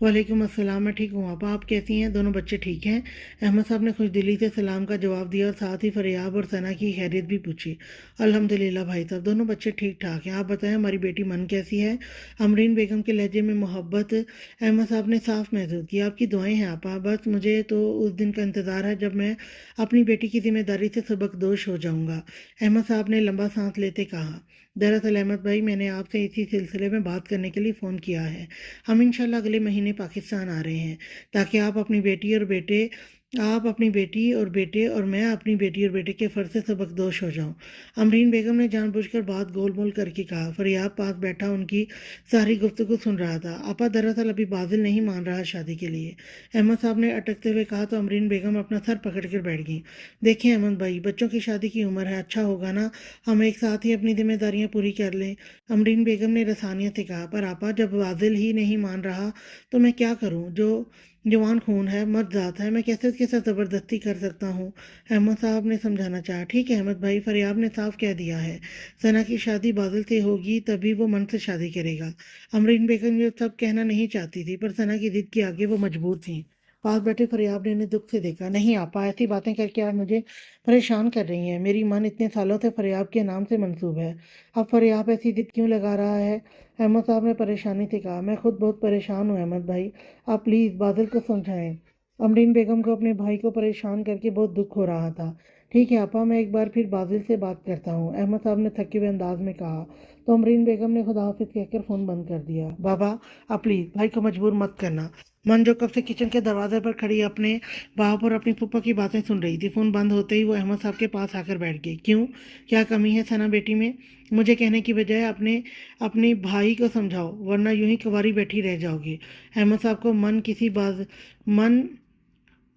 وعلیکم السلام، میں ٹھیک ہوں، آپ کیسی ہیں؟ دونوں بچے ٹھیک ہیں؟ احمد صاحب نے خوش دلی سے سلام کا جواب دیا اور ساتھ ہی فریاب اور ثنا کی خیریت بھی پوچھی۔ الحمدللہ بھائی صاحب، دونوں بچے ٹھیک ٹھاک ہیں۔ آپ بتائیں ہماری بیٹی من کیسی ہے؟ امرین بیگم کے لہجے میں محبت احمد صاحب نے صاف محسوس کی۔ آپ کی دعائیں ہیں آپا، بس مجھے تو اس دن کا انتظار ہے جب میں اپنی بیٹی کی ذمہ داری سے سبکدوش ہو جاؤں گا، احمد صاحب نے لمبا سانس لیتے کہا۔ دراصل احمد بھائی، میں نے آپ سے اسی سلسلے میں بات کرنے کے لیے فون کیا ہے۔ ہم انشاءاللہ اگلے مہینے پاکستان آ رہے ہیں تاکہ آپ اپنی بیٹی اور بیٹے आप अपनी बेटी और बेटे और मैं अपनी बेटी और बेटे के फर्ज से सबकदोश हो जाऊं। अमरीन बेगम ने जानबूझकर बात गोल मोल करके कहा। फरियाब पास बैठा उनकी सारी गुफ्तगू सुन रहा था। आपा दरअसल अभी बाजिल नहीं मान रहा शादी के लिए, अहमद साहब ने अटकते हुए कहा तो अमरीन बेगम अपना सर पकड़ कर बैठ गई। देखिए अहमद भाई, बच्चों की शादी की उम्र है, अच्छा होगा ना हम एक साथ ही अपनी जिम्मेदारियां पूरी कर लें। अमरीन बेगम ने रसानियत से कहा। पर आपा जब बाजिल ही नहीं मान रहा तो मैं क्या करूं? जो जवान खून है, मर्द जात है, मैं कैसे उसके साथ ज़बरदस्ती कर सकता हूँ? अहमद साहब ने समझाना चाहा। ठीक है अहमद भाई, फरियाब ने साफ कह दिया है, सना की शादी बादल से होगी तभी वो मन से शादी करेगा। अमरीन बेगम ये सब कहना नहीं चाहती थी, पर सना की जिद के आगे वो मजबूर थी। पास बैठे फरियाब ने उन्हें दुख से देखा। नहीं आपा, ऐसी बातें करके आप मुझे परेशान कर रही हैं। मेरी मन इतने सालों से फरियाब के नाम से मंसूब है। अब फरियाब ऐसी जिद क्यों लगा रहा है? अहमद साहब ने परेशानी से कहा। मैं खुद बहुत परेशान हूँ अहमद भाई, आप प्लीज़ बादल को समझाएं। अमरीन बेगम को अपने भाई को परेशान करके बहुत दुख हो रहा था। ठीक है आपा, मैं एक बार फिर बादल से बात करता हूँ, अहमद साहब ने थके हुए अंदाज में कहा। तो अमरीन बेगम ने खुदा हाफिज कहकर फ़ोन बंद कर दिया। बाबा, आप प्लीज़ भाई को मजबूर मत करना। मन जो कब से किचन के दरवाजे पर खड़ी अपने बाप और अपनी फूफा की बातें सुन रही थी, फ़ोन बंद होते ही वो अहमद साहब के पास आकर बैठ गई। क्यों, क्या कमी है सना बेटी में? मुझे कहने की बजाय अपने अपने भाई को समझाओ, वरना यूं ही कुंवारी बैठी रह जाओगी। अहमद साहब को मन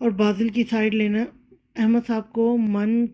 और बादल की साइड लेना अहमद साहब को मन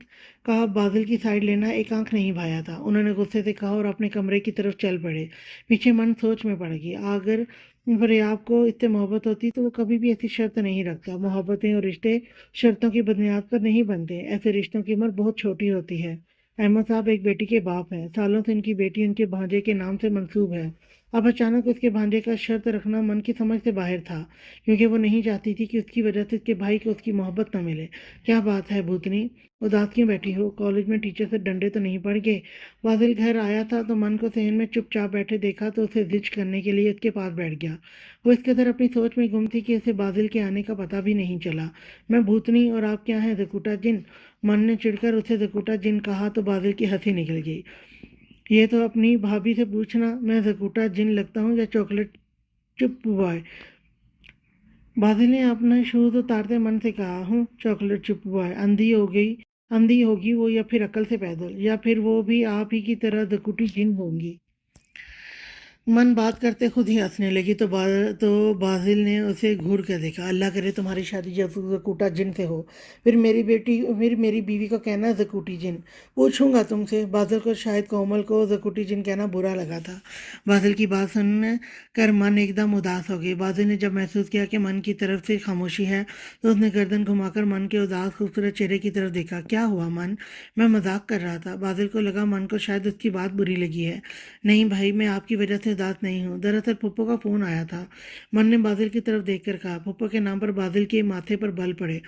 का बादल की साइड लेना एक आंख नहीं भाया था। उन्होंने गुस्से से कहा और अपने कमरे की तरफ चल पड़े। पीछे मन सोच में पड़ गई। अगर फरियाब को इससे मोहब्बत होती तो वो कभी भी ऐसी शर्त नहीं रखता। मोहब्बतें और रिश्ते शर्तों की बुनियाद पर नहीं बनते। ऐसे रिश्तों की उम्र बहुत छोटी होती है। अहमद साहब एक बेटी के बाप हैं, सालों से इनकी बेटी उनके भांजे के नाम से मंसूब है। अब अचानक उसके भांजे का शर्त रखना मन की समझ से बाहर था, क्योंकि वो नहीं चाहती थी कि उसकी वजह से उसके भाई को उसकी मोहब्बत न मिले। क्या बात है भूतनी, उदास क्यों बैठी हो? कॉलेज में टीचर से डंडे तो नहीं पड़ गए? बादल घर आया था तो मन को सहन में चुपचाप बैठे देखा तो उसे जिज करने के लिए उसके पास बैठ गया। वो इस कदर अपनी सोच में गुम थी कि उसे बादल के आने का पता भी नहीं चला। मैं भूतनी और आप क्या हैं, जकूटा जिन? मन ने चिढ़कर उसे जकूटा जिन कहा तो बादल की हंसी निकल गई। ये तो अपनी भाभी से पूछना, मैं जकूटा जिन लगता हूँ या चॉकलेट चुप बॉय? बादल ने अपना शूज उतारते मन से कहा। हूँ चॉकलेट चिप बॉय, अंधी होगी वो, या फिर अकल से पैदल, या फिर वो भी आप ही की तरह दकुटी जिन होंगी। मन बात करते खुद ही हंसने लगी तो बाजिल ने उसे घूर कर देखा। अल्लाह करे तुम्हारी शादी जकूटा जिन से हो, फिर मेरी बीवी को कहना जकूटी जिन। पूछूंगा तुमसे। बादल को शायद कोमल को जकूटी जिन कहना बुरा लगा था। बादल की बात सुन कर मन एकदम उदास हो गई। बादल ने जब महसूस किया कि मन की तरफ से खामोशी है तो उसने गर्दन घुमाकर मन के उदास खूबसूरत चेहरे की तरफ देखा। क्या हुआ मन? मैं मजाक कर रहा था। बादल को लगा मन को शायद उसकी बात बुरी लगी है। नहीं भाई, मैं आपकी वजह से उदास नहीं हूँ, दरअसल पप्पू का फ़ोन आया था। मन ने बादल की तरफ देखकर कहा। पप्पू के नाम पर बादल के माथे पर बल पड़े।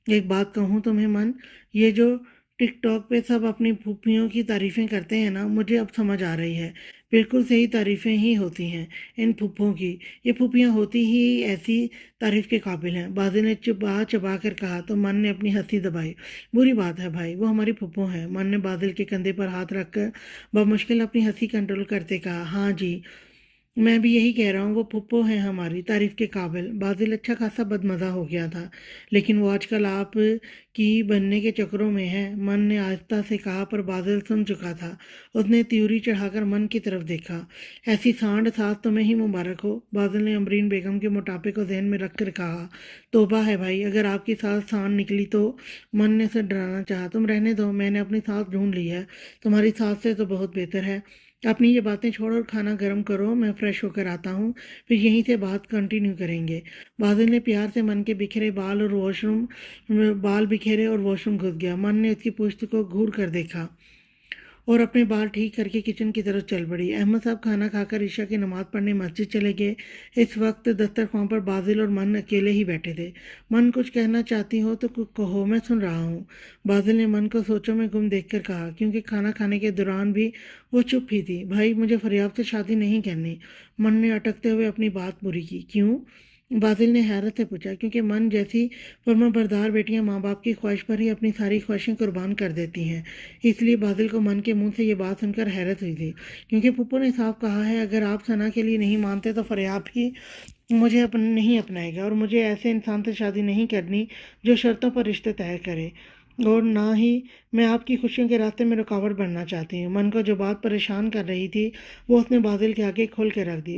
एक बात कहूँ तुम्हें मन, ये जो टिकटॉक पे सब अपनी फूफियों की तारीफ़ें करते हैं ना, मुझे अब समझ आ रही है। बिल्कुल सही तारीफ़ें ही होती हैं इन फूफों की। ये फूफियाँ होती ही ऐसी तारीफ़ के काबिल हैं। बादल ने चुपा चबा कर कहा तो मन ने अपनी हंसी दबाई। बुरी बात है भाई, वो हमारी फूफो हैं। मन ने बादल के कंधे पर हाथ रखकर बमुश्किल अपनी हंसी कंट्रोल करते कहा। हाँ जी, मैं भी यही कह रहा हूँ, वो फुप्पो हैं हमारी तारीफ के काबिल। बादल अच्छा खासा बदमज़ा हो गया था, लेकिन वो आजकल आप की बनने के चक्करों में है, मन ने आहिस्ता से कहा। पर बादल सुन चुका था। उसने त्यूरी चढ़ाकर मन की तरफ देखा। ऐसी सांड सास तुम्हें ही मुबारक हो, बादल ने अमरीन बेगम के मोटापे को जहन में रख कर कहा। तोबा है भाई, अगर आपकी सास सांड निकली तो? मन ने उसे डराना चाहा। तुम रहने दो, मैंने अपनी सास ढूंढ ली है, तुम्हारी सास से तो बहुत बेहतर है। अपनी ये बातें छोड़ो और खाना गर्म करो, मैं फ्रेश होकर आता हूँ, फिर यहीं से बात कंटिन्यू करेंगे। बादल ने प्यार से मन के बिखरे बाल बिखेरे और वॉशरूम घुस गया। मन ने उसकी पुश्त को घूर कर देखा और अपने बाल ठीक करके किचन की तरफ चल पड़ी। अहमद साहब खाना खाकर ईशा की नमाज पढ़ने मस्जिद चले गए। इस वक्त दस्तरखान पर बादल और मन अकेले ही बैठे थे। मन, कुछ कहना चाहती हो तो कहो, मैं सुन रहा हूँ। बादल ने मन को सोचों में गुम देखकर कहा, क्योंकि खाना खाने के दौरान भी वो चुप ही थी। भाई, मुझे फरियाब से शादी नहीं करनी। मन ने अटकते हुए अपनी बात पूरी की। क्यों? बाजिल ने हैरत से पूछा, क्योंकि मन जैसी फर्माबरदार बेटियां माँ बाप की ख्वाहिश पर ही अपनी सारी ख्वाहिशें कुर्बान कर देती हैं। इसलिए बाजिल को मन के मुंह से ये बात सुनकर हैरत हुई थी, क्योंकि पुप्पो ने साफ कहा है, अगर आप सना के लिए नहीं मानते तो फरियाब ही मुझे नहीं अपनाएगा, और मुझे ऐसे इंसान से शादी नहीं करनी जो शर्तों पर रिश्ते तय करे, और ना ही मैं आपकी खुशियों के रास्ते में रुकावट बनना चाहती हूँ। मन को जो बात परेशान कर रही थी वो उसने बादल के आगे खोल के रख दी।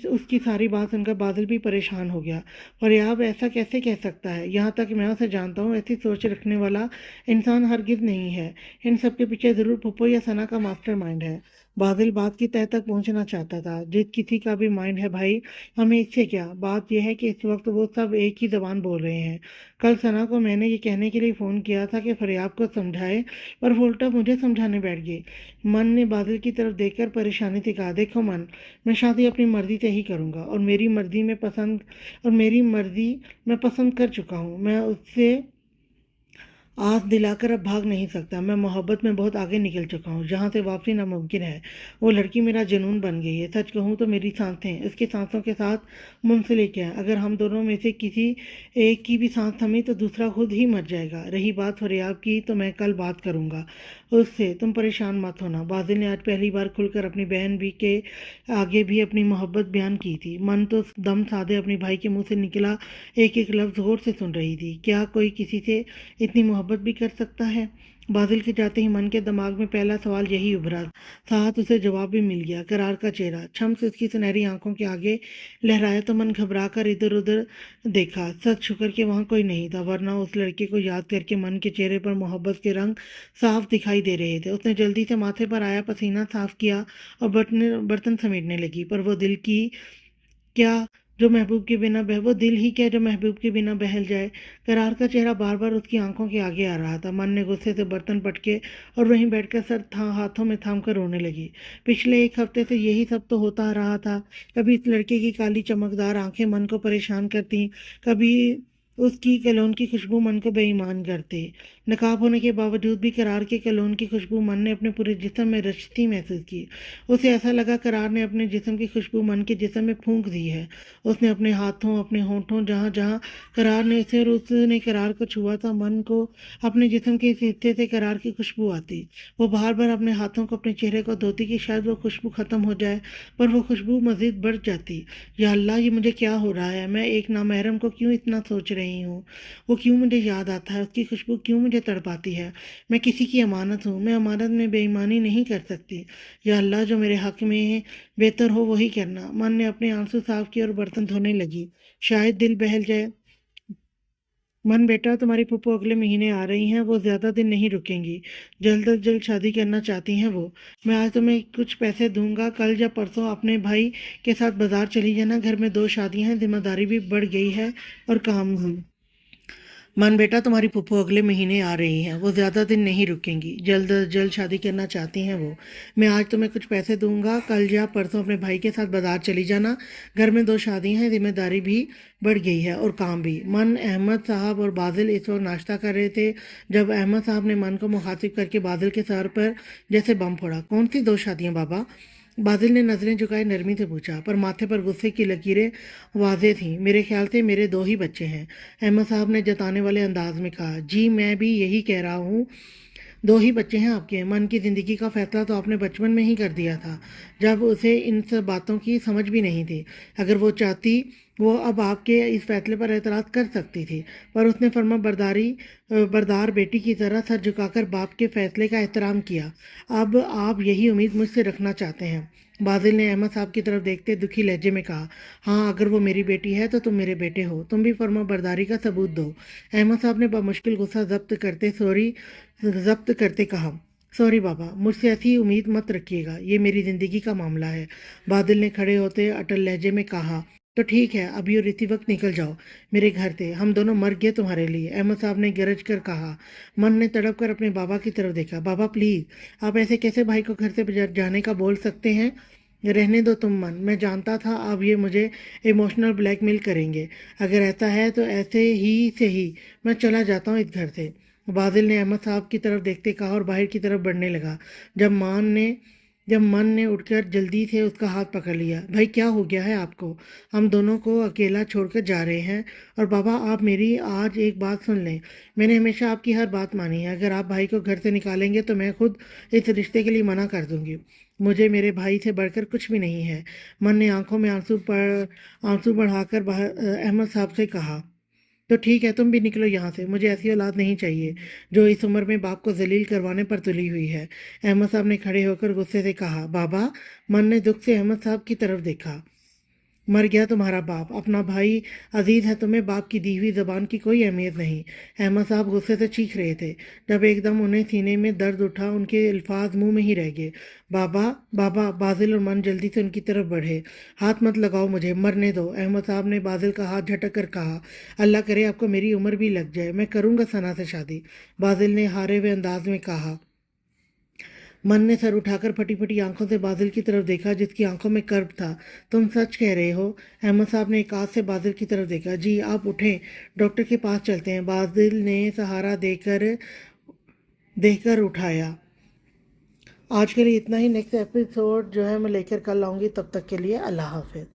उसकी सारी बात सुनकर बादल भी परेशान हो गया। और यार ऐसा कैसे कह सकता है, यहाँ तक मैं उसे जानता हूँ, ऐसी सोच रखने वाला इंसान हरगिज नहीं है। इन सब के पीछे ज़रूर पुप्पो या सना का मास्टरमाइंड है। बादल बात की तह तक पहुंचना चाहता था। जिस किसी का भी माइंड है भाई, हमें इससे क्या। बात यह है कि इस वक्त वो सब एक ही जबान बोल रहे हैं। कल सना को मैंने ये कहने के लिए फ़ोन किया था कि फरियाब को समझाए, पर वो उल्टा मुझे समझाने बैठ गई। मन ने बादल की तरफ देखकर परेशानी से कहा, देखो मन, मैं शादी अपनी मर्जी से ही करूँगा, और मेरी मर्जी मैं पसंद कर चुका हूँ। मैं उससे आस दिलाकर अब भाग नहीं सकता। मैं मोहब्बत में बहुत आगे निकल चुका हूँ, जहाँ से वापसी नामुमकिन है। वो लड़की मेरा जुनून बन गई है। सच कहूँ तो मेरी सांसें उसकी सांसों के साथ मुंसलिक हैं। अगर हम दोनों में से किसी एक की भी सांस थमी तो दूसरा खुद ही मर जाएगा। रही बात फरियाब की, तो मैं कल बात करूँगा उससे, तुम परेशान मत होना। बाजिल ने आज पहली बार खुलकर अपनी बहन भी के आगे भी अपनी मोहब्बत बयान की थी। मन तो दम साधे अपने भाई के मुंह से निकला एक एक लफ्ज़ गौर से सुन रही थी। क्या कोई किसी से इतनी मोहब्बत भी कर सकता है? बादल के जाते ही मन के दिमाग में पहला सवाल यही उभरा। साथ उसे जवाब भी मिल गया। करार का चेहरा छम से उसकी सुनहरी आंखों के आगे लहराया तो मन घबरा कर इधर उधर देखा। सच शुक्र कि वहाँ कोई नहीं था, वरना उस लड़के को याद करके मन के चेहरे पर मोहब्बत के रंग साफ दिखाई दे रहे थे। उसने जल्दी से माथे पर आया पसीना साफ किया और बर्तन समेटने लगी। पर क्या जो महबूब के बिना बह वो दिल ही क्या जो महबूब के बिना बहल जाए। करार का चेहरा बार बार उसकी आंखों के आगे आ रहा था। मन ने गुस्से से बर्तन पटके और वहीं बैठकर सर हाथों में थाम कर रोने लगी। पिछले एक हफ्ते से यही सब तो होता रहा था। कभी इस लड़के की काली चमकदार आंखें मन को परेशान करती, कभी उसकी कलोन की खुशबू मन को बेईमान करते। नकाब होने के बावजूद भी करार के कलोन की खुशबू मन ने अपने पूरे जिस्म में रचती महसूस की। उसे ऐसा लगा करार ने अपने जिस्म की खुशबू मन के जिस्म में फूंक दी है। उसने अपने हाथों, अपने होंठों, जहाँ जहाँ करार ने उसे और उसने करार को छुआ था, मन को अपने जिस्म के इस हिस्से से करार की खुशबू आती। वो बार बार अपने हाथों को अपने चेहरे को धोती कि शायद वो खुशबू खत्म हो जाए, पर वो खुशबू मजीद बढ़ जाती। या अल्लाह, ये मुझे क्या हो रहा है? मैं एक नामहरम को क्यों इतना सोच रही हूँ? वो क्यों मुझे याद आता है? उसकी खुशबू क्यों मुझे तड़पाती है? मैं किसी की अमानत हूँ, मैं अमानत में बेईमानी नहीं कर सकती। या अल्लाह, जो मेरे हक में बेहतर हो वही करना। मन ने अपने आंसू साफ किए और बर्तन धोने लगी। शायद दिल बहल जाए। मन बेटा, तुम्हारी फूफो अगले महीने आ रही हैं, वो ज़्यादा दिन नहीं रुकेंगी। जल्द अज जल्द शादी करना चाहती हैं वो। मैं आज तुम्हें कुछ पैसे दूंगा, कल या परसों अपने भाई के साथ बाजार चली जाना। घर में 2 शादियां हैं, जिम्मेदारी भी बढ़ गई है और काम भी। मन बेटा, तुम्हारी फूफो अगले महीने आ रही हैं, वो ज़्यादा दिन नहीं रुकेंगी। जल्द अज जल्द शादी करना चाहती हैं वो। मैं आज तुम्हें कुछ पैसे दूंगा, कल या परसों अपने भाई के साथ बाजार चली जाना। घर में 2 शादियां हैं, जिम्मेदारी भी बढ़ गई है और काम भी। मन, अहमद साहब और बादल इस वक्त नाश्ता कर रहे थे जब अहमद साहब ने मन को मुखातिब करके बादल के सर पर जैसे बम फोड़ा। कौन सी 2 शादियां बाबा? बादल ने नजरें झुकाए नरमी से पूछा, पर माथे पर गुस्से की लकीरें वाज़ेह थीं। मेरे ख्याल से मेरे 2 ही बच्चे हैं, अहमद साहब ने जताने वाले अंदाज में कहा। जी मैं भी यही कह रहा हूँ, 2 ही बच्चे हैं आपके। मन की ज़िंदगी का फैसला तो आपने बचपन में ही कर दिया था, जब उसे इन सब बातों की समझ भी नहीं थी। अगर वो चाहती, वो अब आपके इस फैसले पर एतराज़ कर सकती थी, पर उसने बरदार बेटी की तरह सर झुकाकर बाप के फैसले का एहतराम किया। अब आप यही उम्मीद मुझसे रखना चाहते हैं? बादल ने अहमद साहब की तरफ देखते दुखी लहजे में कहा। हाँ, अगर वो मेरी बेटी है तो तुम मेरे बेटे हो। तुम भी फर्मा बरदारी का सबूत दो। अहमद साहब ने बमुश्किल गुस्सा जब्त करते कहा। सॉरी बाबा, मुझसे ऐसी उम्मीद मत रखिएगा, ये मेरी ज़िंदगी का मामला है। बादल ने खड़े होते अटल लहजे में कहा। तो ठीक है, अभी और इसी वक्त निकल जाओ मेरे घर से। हम दोनों मर गए तुम्हारे लिए, अहमद साहब ने गरज कर कहा। मन ने तड़प कर अपने बाबा की तरफ देखा। बाबा प्लीज़, आप ऐसे कैसे भाई को घर से जाने का बोल सकते हैं? रहने दो तुम मन, मैं जानता था आप ये मुझे इमोशनल ब्लैकमेल करेंगे। अगर ऐसा है तो ऐसे ही से ही मैं चला जाता हूँ इस घर से। बादल ने अहमद साहब की तरफ देखते कहा और बाहर की तरफ बढ़ने लगा। जब मान ने जब मन ने उठकर जल्दी से उसका हाथ पकड़ लिया। भाई क्या हो गया है आपको? हम दोनों को अकेला छोड़कर जा रहे हैं। और बाबा आप मेरी आज एक बात सुन लें, मैंने हमेशा आपकी हर बात मानी है। अगर आप भाई को घर से निकालेंगे तो मैं खुद इस रिश्ते के लिए मना कर दूंगी। मुझे मेरे भाई से बढ़कर कुछ भी नहीं है। मन ने आंखों में आंसू बढ़ाकर अहमद साहब से कहा, तो ठीक है तुम भी निकलो यहाँ से, मुझे ऐसी औलाद नहीं चाहिए जो इस उम्र में बाप को जलील करवाने पर तुली हुई है। अहमद साहब ने खड़े होकर गुस्से से कहा। बाबा, मन ने दुख से अहमद साहब की तरफ देखा। मर गया तुम्हारा बाप, अपना भाई अजीज है तुम्हें, बाप की दी हुई जबान की कोई अहमियत नहीं। अहमद साहब गुस्से से चीख रहे थे जब एकदम उन्हें सीने में दर्द उठा। उनके अल्फाज मुंह में ही रह गए। बाबा, बाबा। बाजिल और मन जल्दी से उनकी तरफ बढ़े। हाथ मत लगाओ मुझे, मरने दो। अहमद साहब ने बाजिल का हाथ झटक कर कहा, अल्लाह करे आपको मेरी उम्र भी लग जाए, मैं करूँगा सना से शादी। बाजिल ने हारे हुए अंदाज में कहा। मन ने सर उठाकर फटी फटी आंखों से बादल की तरफ देखा जिसकी आंखों में कर्ब था। तुम सच कह रहे हो? अहमद साहब ने एक हाथ से बादल की तरफ देखा। जी आप उठें, डॉक्टर के पास चलते हैं। बादल ने सहारा देकर देखकर उठाया। आज के लिए इतना ही। नेक्स्ट एपिसोड जो है मैं लेकर कल आऊँगी। तब तक के लिए अल्लाह हाफिज़।